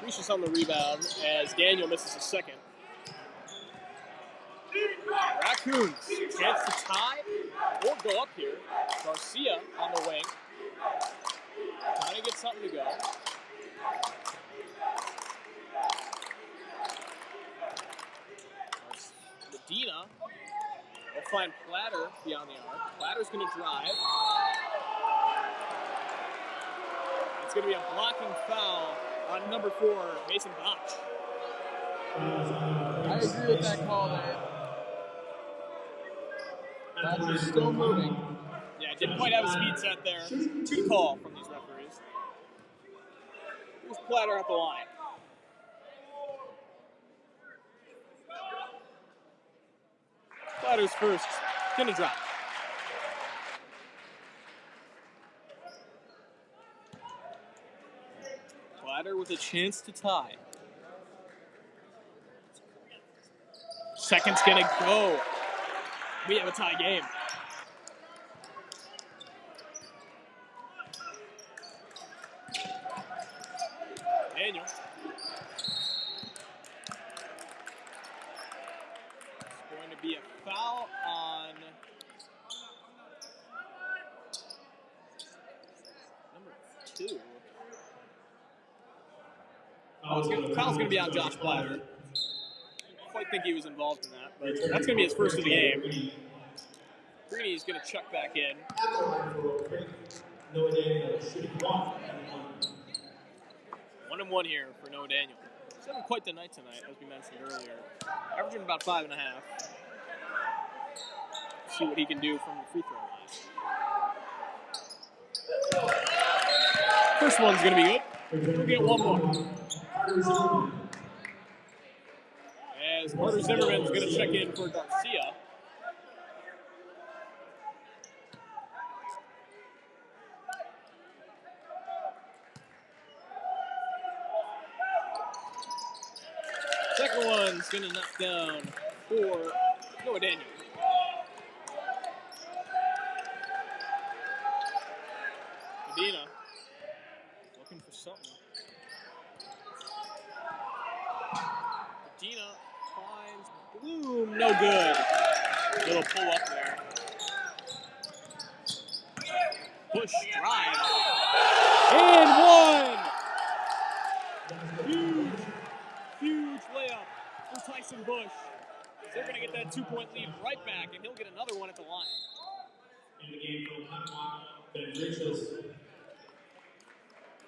Grecius on the rebound as Daniel misses a second. Raccoons, chance to tie or go up here. Garcia on the wing. Trying to get something to go. Medina will find Platter beyond the arc. Platter's going to drive. It's going to be a blocking foul on number 4, Mason Botch. I agree with that call there. Botch is still moving. Yeah, didn't quite have his feet set there. Good call from these referees. Here's Platter at the line. Platter's first. Gonna drop. Platter with a chance to tie. Second's gonna go. We have a tie game. Daniel. It's going to be a foul on number 2. Foul's going to be on Josh Platter. I don't quite think he was involved in that, but that's going to be his first of the game. Greeny's going to check back in. 1-1 here for Noah Daniel. He's having quite the night tonight, as we mentioned earlier. Averaging about 5.5. See what he can do from the free throw line. First one's going to be good. We'll get one more. As Carter Zimmerman's going to check in for Garcia. Second one's going to knock down for Noah Daniel. Medina looking for something. Medina finds Bloom, no good. Little pull up there. Push, drive, and one! Huge layup for Tyson Bush. They're going to get that 2-point lead right back, and he'll get another one at the line. In the game from Ben Richards.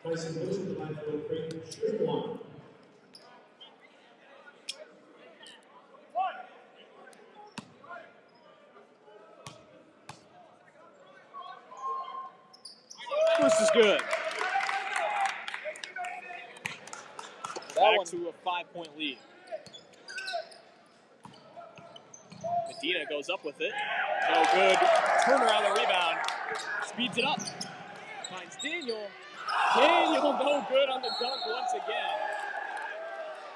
Tyson Bush at the line for a quick straight one. This is good. Back to a 5-point lead. Medina goes up with it. No good. Turner on the rebound. Speeds it up. Finds Daniel. Daniel no good on the dunk once again.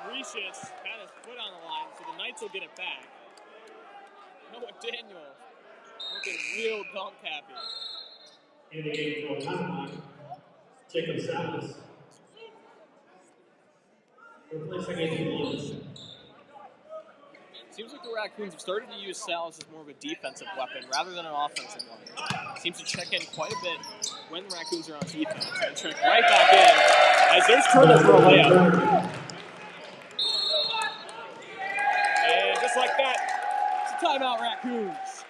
Recious had his foot on the line, so the Knights will get it back. Noah Daniel looking real dunk happy. In the game for Oconomowoc, Jacob Salas. Replacing Andy. Seems like the Raccoons have started to use Salas as more of a defensive weapon rather than an offensive one. Seems to check in quite a bit when the Raccoons are on defense. And check right back in as there's Turner for a layup. And just like that, it's a timeout, Raccoons.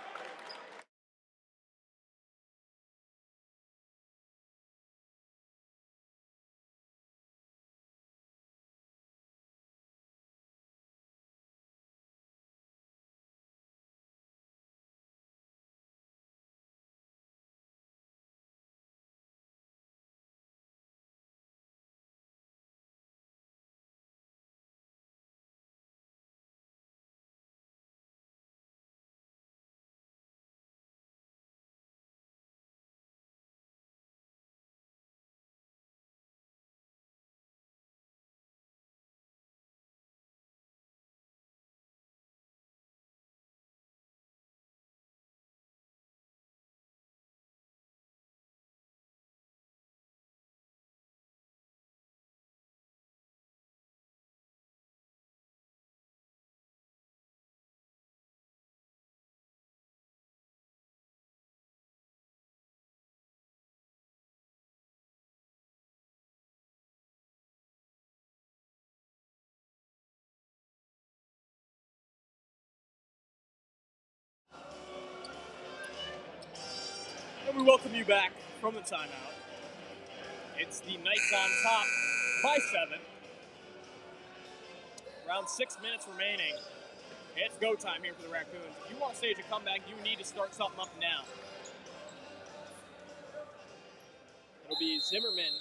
And we welcome you back from the timeout. It's the Knights on top by 7. Around 6 minutes remaining. It's go time here for the Raccoons. If you want to stage a comeback, you need to start something up now. It'll be Zimmerman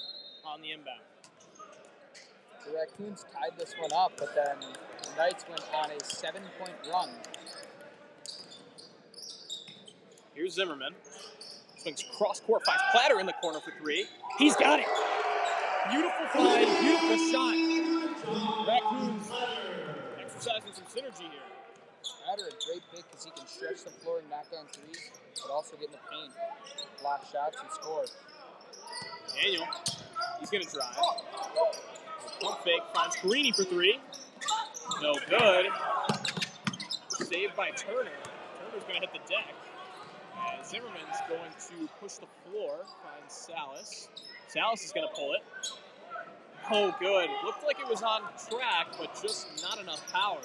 on the inbound. The Raccoons tied this one up, but then the Knights went on a 7-point run. Here's Zimmerman. Swings cross court, finds Platter in the corner for 3. He's got it. Beautiful find, beautiful shot. Raccoons exercising some synergy here. Platter a great pick because he can stretch the floor and knock down threes, but also get in the paint, block shots, and score. Daniel, he's going to drive. Pump fake, finds Carini for 3. No good. Saved by Turner. Turner's going to hit the deck. And Zimmerman's going to push the floor, finds Salas. Salas is going to pull it. Oh, good. Looked like it was on track, but just not enough power.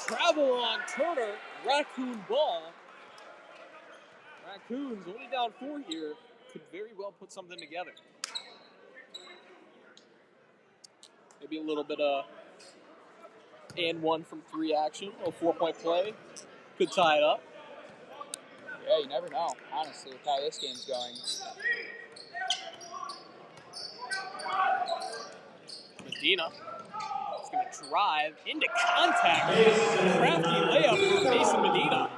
Travel on Turner. Raccoon ball. Raccoons only down 4 here. Could very well put something together. Maybe a little bit of and 1 from 3 action. A 4-point play. Could tie it up. Yeah, you never know, honestly, with how this game's going. Medina is going to drive into contact. Crafty layup for Mason Medina.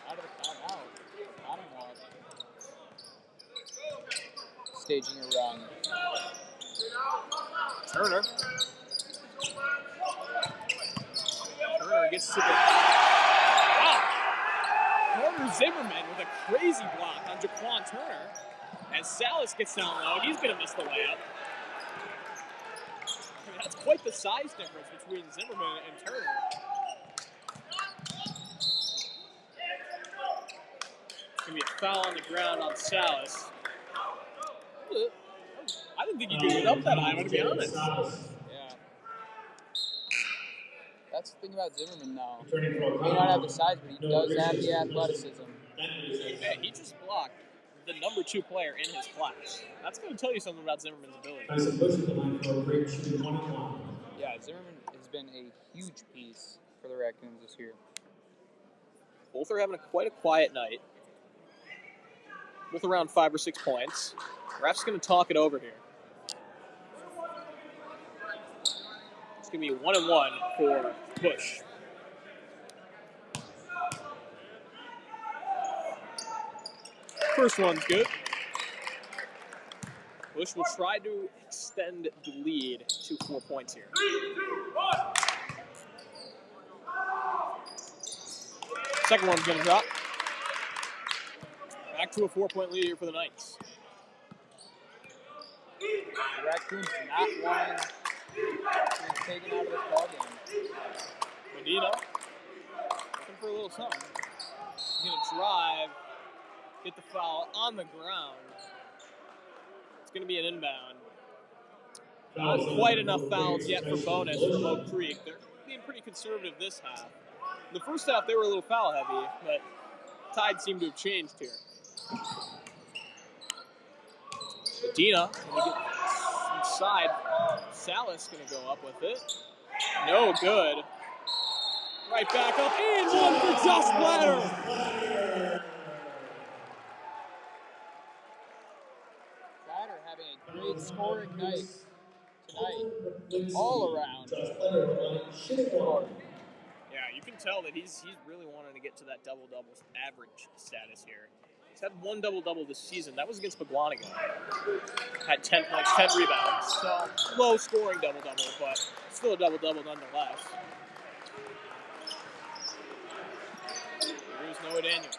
Out of the timeout. Oconomowoc staging a run. Turner gets to the... Wow! Carter Zimmerman with a crazy block on Jaquan Turner. As Salas gets down low, he's going to miss the layup. I mean, that's quite the size difference between Zimmerman and Turner. It's going to be a foul on the ground on Salas. I didn't think he could get up that high, I'm going to be honest. Yeah. That's the thing about Zimmerman now. He may not have the size, but he does have the athleticism. Yeah, he just blocked the number 2 player in his class. That's going to tell you something about Zimmerman's ability. Yeah, Zimmerman has been a huge piece for the Raccoons this year. Both are having quite a quiet night. Both around 5 or 6 points. Ref's going to talk it over here. It's going to be 1-1 for Bush. First one's good. Bush will try to extend the lead to 4 points here. 3, 2, 1. Second one's going to drop. Back to a 4-point lead here for the Knights. The Raccoons not wanting to be taken out of this ballgame. Medina looking for a little something. He's going to drive, get the foul on the ground. It's going to be an inbound. Not quite enough fouls yet for bonus from Oak Creek. They're being pretty conservative this half. In the first half, they were a little foul heavy, but tide seemed to have changed here. Medina going to get inside. Salas going to go up with it. No good. Right back up. And one for Josh Platter. Platter having a great scoring night tonight. All around. Yeah, you can tell that he's really wanting to get to that double-double average status here. He's had 1 double-double this season. That was against McGuanago. Had 10 points, 10 rebounds. So, low-scoring double-double, but still a double-double nonetheless. Here's Noah Daniel.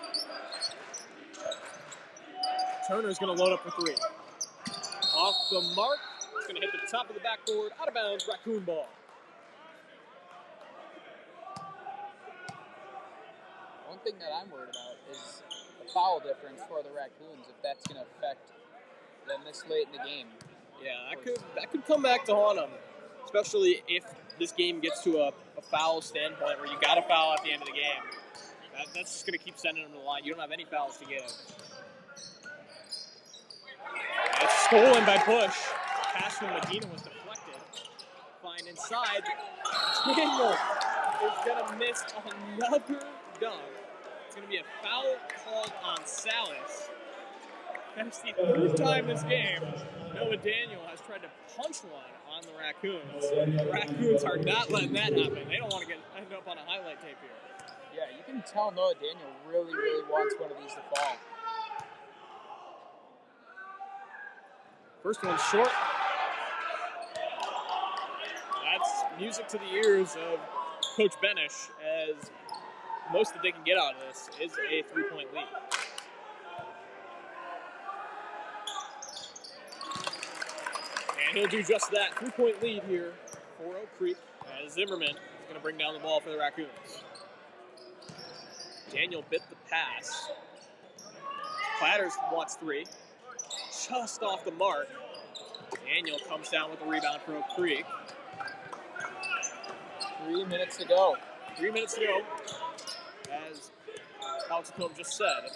Turner's going to load up for 3. Off the mark. It's going to hit the top of the backboard. Out of bounds, Raccoon ball. One thing that I'm worried about is the foul difference for the Raccoons, if that's going to affect them this late in the game. Yeah, that could come back to haunt them, especially if this game gets to a foul standpoint where you got a foul at the end of the game. That's just going to keep sending them to the line. You don't have any fouls to give. It's stolen by Bush. The pass from Medina was deflected. Fine inside. Daniel is going to miss another dunk. It's going to be a foul called on Salas. That's the 3rd time this game Noah Daniel has tried to punch one on the Raccoons. The Raccoons are not letting that happen. They don't want to end up on a highlight tape here. Yeah, you can tell Noah Daniel really, really wants one of these to fall. First one's short. That's music to the ears of Coach Benish, as most that they can get out of this is a 3-point lead. And he'll do just that. 3-point lead here for Oak Creek, as Zimmerman is going to bring down the ball for the Raccoons. Daniel bit the pass. Platters wants 3. Just off the mark. Daniel comes down with a rebound for Oak Creek. 3 minutes to go. 3 minutes to go. As Alex Lacombe just said,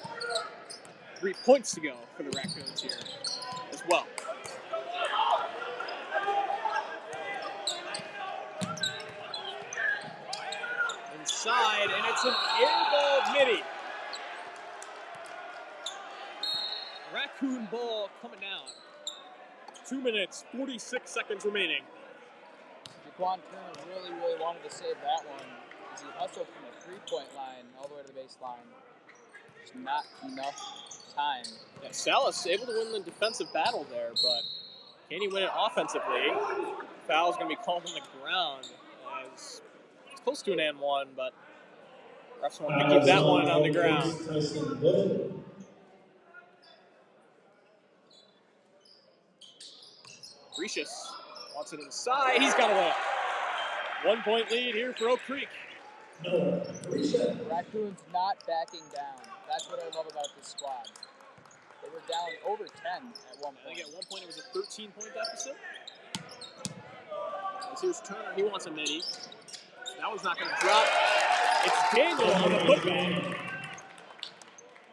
3 points to go for the Raccoons here as well. Inside, and it's an air ball midi. Raccoon ball coming down. 2 minutes, 46 seconds remaining. Jaquan Turner really, really wanted to save that one as he hustled from the 3-point line all the way to the baseline. Just not enough time. Yeah, Salas able to win the defensive battle there, but can he win it offensively? Foul's going to be called on the ground as it's close to an and 1, but refs want to keep that one on the ground. Gracious wants it inside. He's got a layup. 1-point lead here for Oak Creek. Raccoons not backing down. That's what I love about this squad. They were down over 10 at one point. I think at one point it was a 13-point deficit. As here's Turner. He wants a midi. That one's not going to drop. It's Daniel on the putback.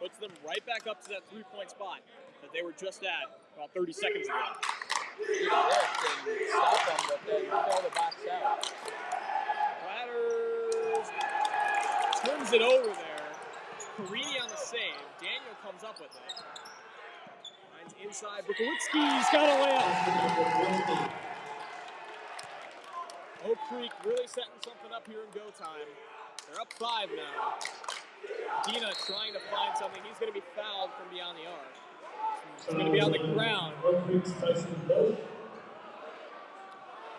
Puts them right back up to that 3-point spot that they were just at about 30 seconds ago. Stop them, but then fill the box out. Platters turns it over there. Carini on the save. Daniel comes up with it. Finds inside. Brukowicki's got a layup. Oak Creek really setting something up here in go time. They're up 5 now. Dina trying to find something. He's going to be fouled from beyond the arc. He's going to be on the ground.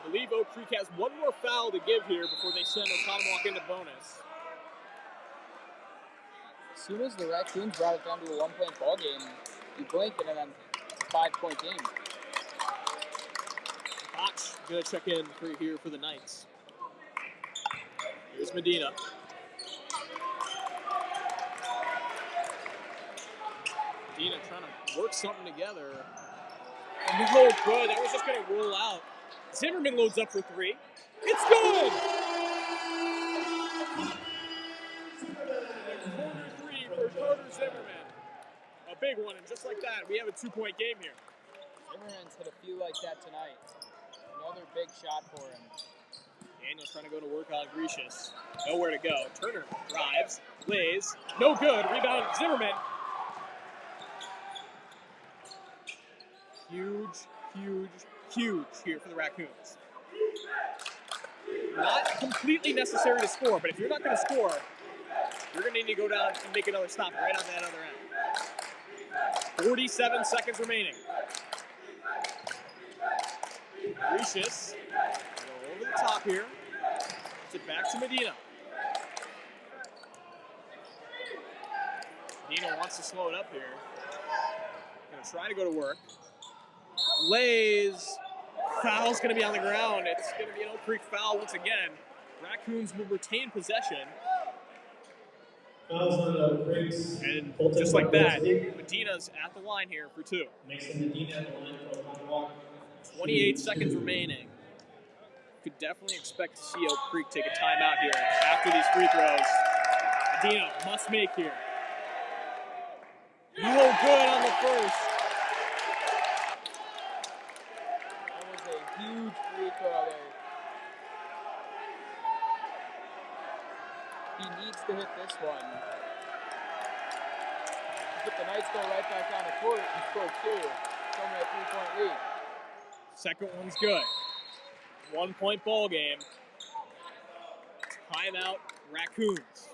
I believe Oak Creek has one more foul to give here before they send Oconomowoc into bonus. As soon as the Raccoons brought it down to a 1-point ball game, you blink and then it's a 5-point game. Koch going to check in here for the Knights. Here's Medina. Medina trying to work something together. No good. That was just going to roll out. Zimmerman loads up for 3. It's good! Corner 3 for Carter Zimmerman. A big one, and just like that, we have a 2-point game here. Zimmerman's hit a few like that tonight. Another big shot for him. Daniel's trying to go to work on Grecius. Nowhere to go. Turner drives, lays, no good. Rebound, Zimmerman. Huge, huge, huge here for the Raccoons. Not completely necessary to score, but if you're not going to score, you're going to need to go down and make another stop right on that other end. 47 seconds remaining. Grecius go over the top here. Gets it back to Medina. Medina wants to slow it up here. Going to try to go to work. Lays. Foul's going to be on the ground. It's going to be an Oak Creek foul once again. Raccoons will retain possession. And just like that, Medina's at the line here for 2. 28 seconds remaining. Could definitely expect to see Oak Creek take a timeout here after these free throws. Medina must make here. No good on the first. That was a huge free throw there. He needs to hit this one. If the Knights go right back on the court and score 2, it's only a 3-point lead. Second one's good. 1-point ball game. Timeout, Raccoons.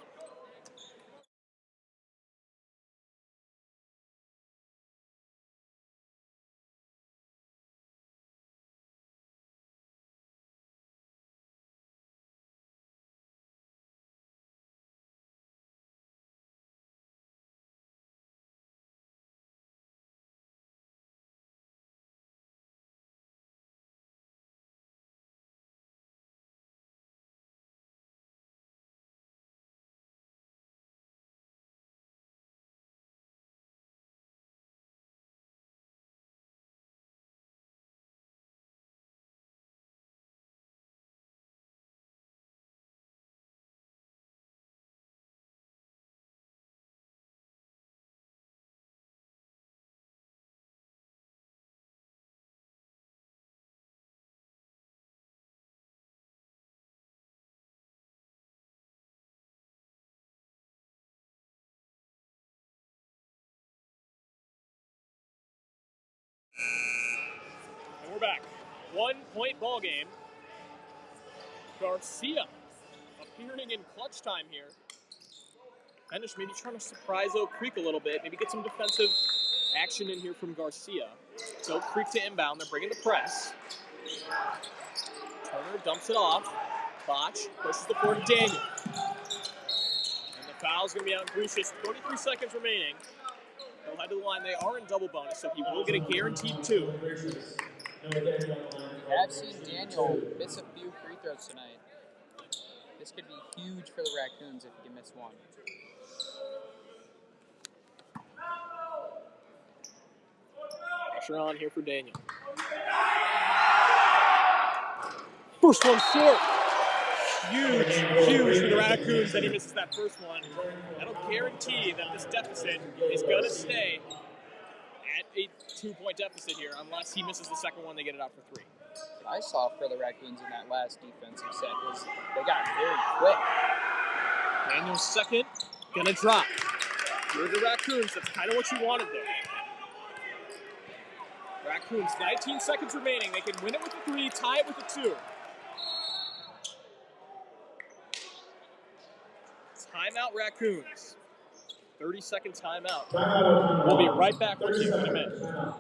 And we're back. 1-point ball game. Garcia appearing in clutch time here. Benish maybe trying to surprise Oak Creek a little bit. Maybe get some defensive action in here from Garcia. It's Oak Creek to inbound. They're bringing the press. Turner dumps it off. Botch pushes the floor to Daniel. And the foul's going to be on Grecius. 33 seconds remaining. They'll head to the line. They are in double bonus, so he will get a guaranteed 2. We have seen Daniel miss a few free throws tonight. This could be huge for the Raccoons if he can miss one. Pressure on here for Daniel. First one short. Huge for the Raccoons that he misses that first one. That'll guarantee that this deficit is going to stay at a 2-point deficit here unless he misses the second one. They get it out for 3. What I saw for the Raccoons in that last defensive set was they got very quick. Daniel's second, gonna drop. You're the Raccoons. That's kind of what you wanted there. Raccoons, 19 seconds remaining. They can win it with a 3, tie it with a 2. Timeout, Raccoons. 30-second timeout. We'll be right back with you in a minute.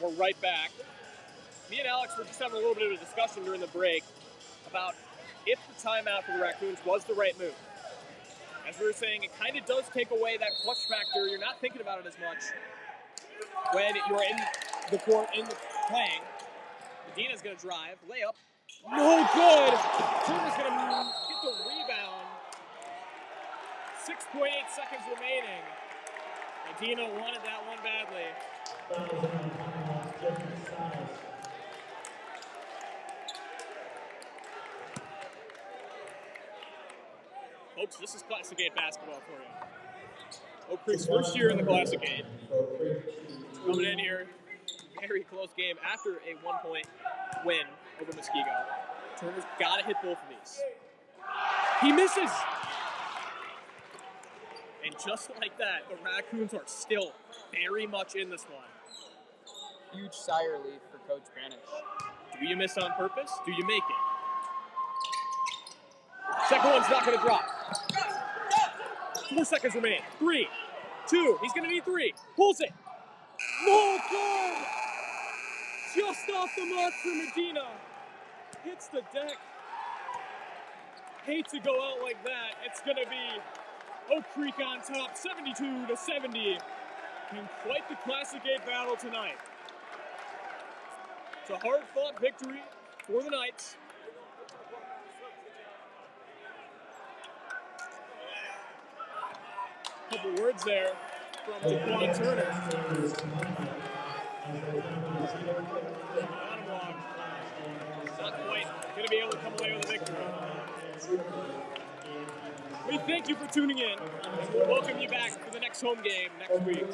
We're right back. Me and Alex were just having a little bit of a discussion during the break about if the timeout for the Raccoons was the right move. As we were saying, it kind of does take away that clutch factor. You're not thinking about it as much when you're in the court, playing. Medina's going to drive, layup. No good! Turner's going to get the rebound. 6.8 seconds remaining. Medina wanted that one badly. Folks, this is Classic 8 basketball for you. Oak Creek's first year in the Classic 8. Coming in here, very close game after a 1-point win over Muskego. Turner's got to hit both of these. He misses! And just like that, the Raccoons are still very much in this one. Huge sigh of relief for Coach Banish. Do you miss on purpose? Do you make it? Second one's not going to drop. 4 seconds remain. 3, 2, he's going to need 3. Pulls it. No good! Just off the mark for Medina. Hits the deck. Hate to go out like that. It's going to be Oak Creek on top, 72-70. And quite the Classic 8 battle tonight. It's a hard-fought victory for the Knights. A couple words there from Jaquan Turner. Oconomowoc not quite going to be able to come away with a victory. We thank you for tuning in, and we'll welcome you back for the next home game next week.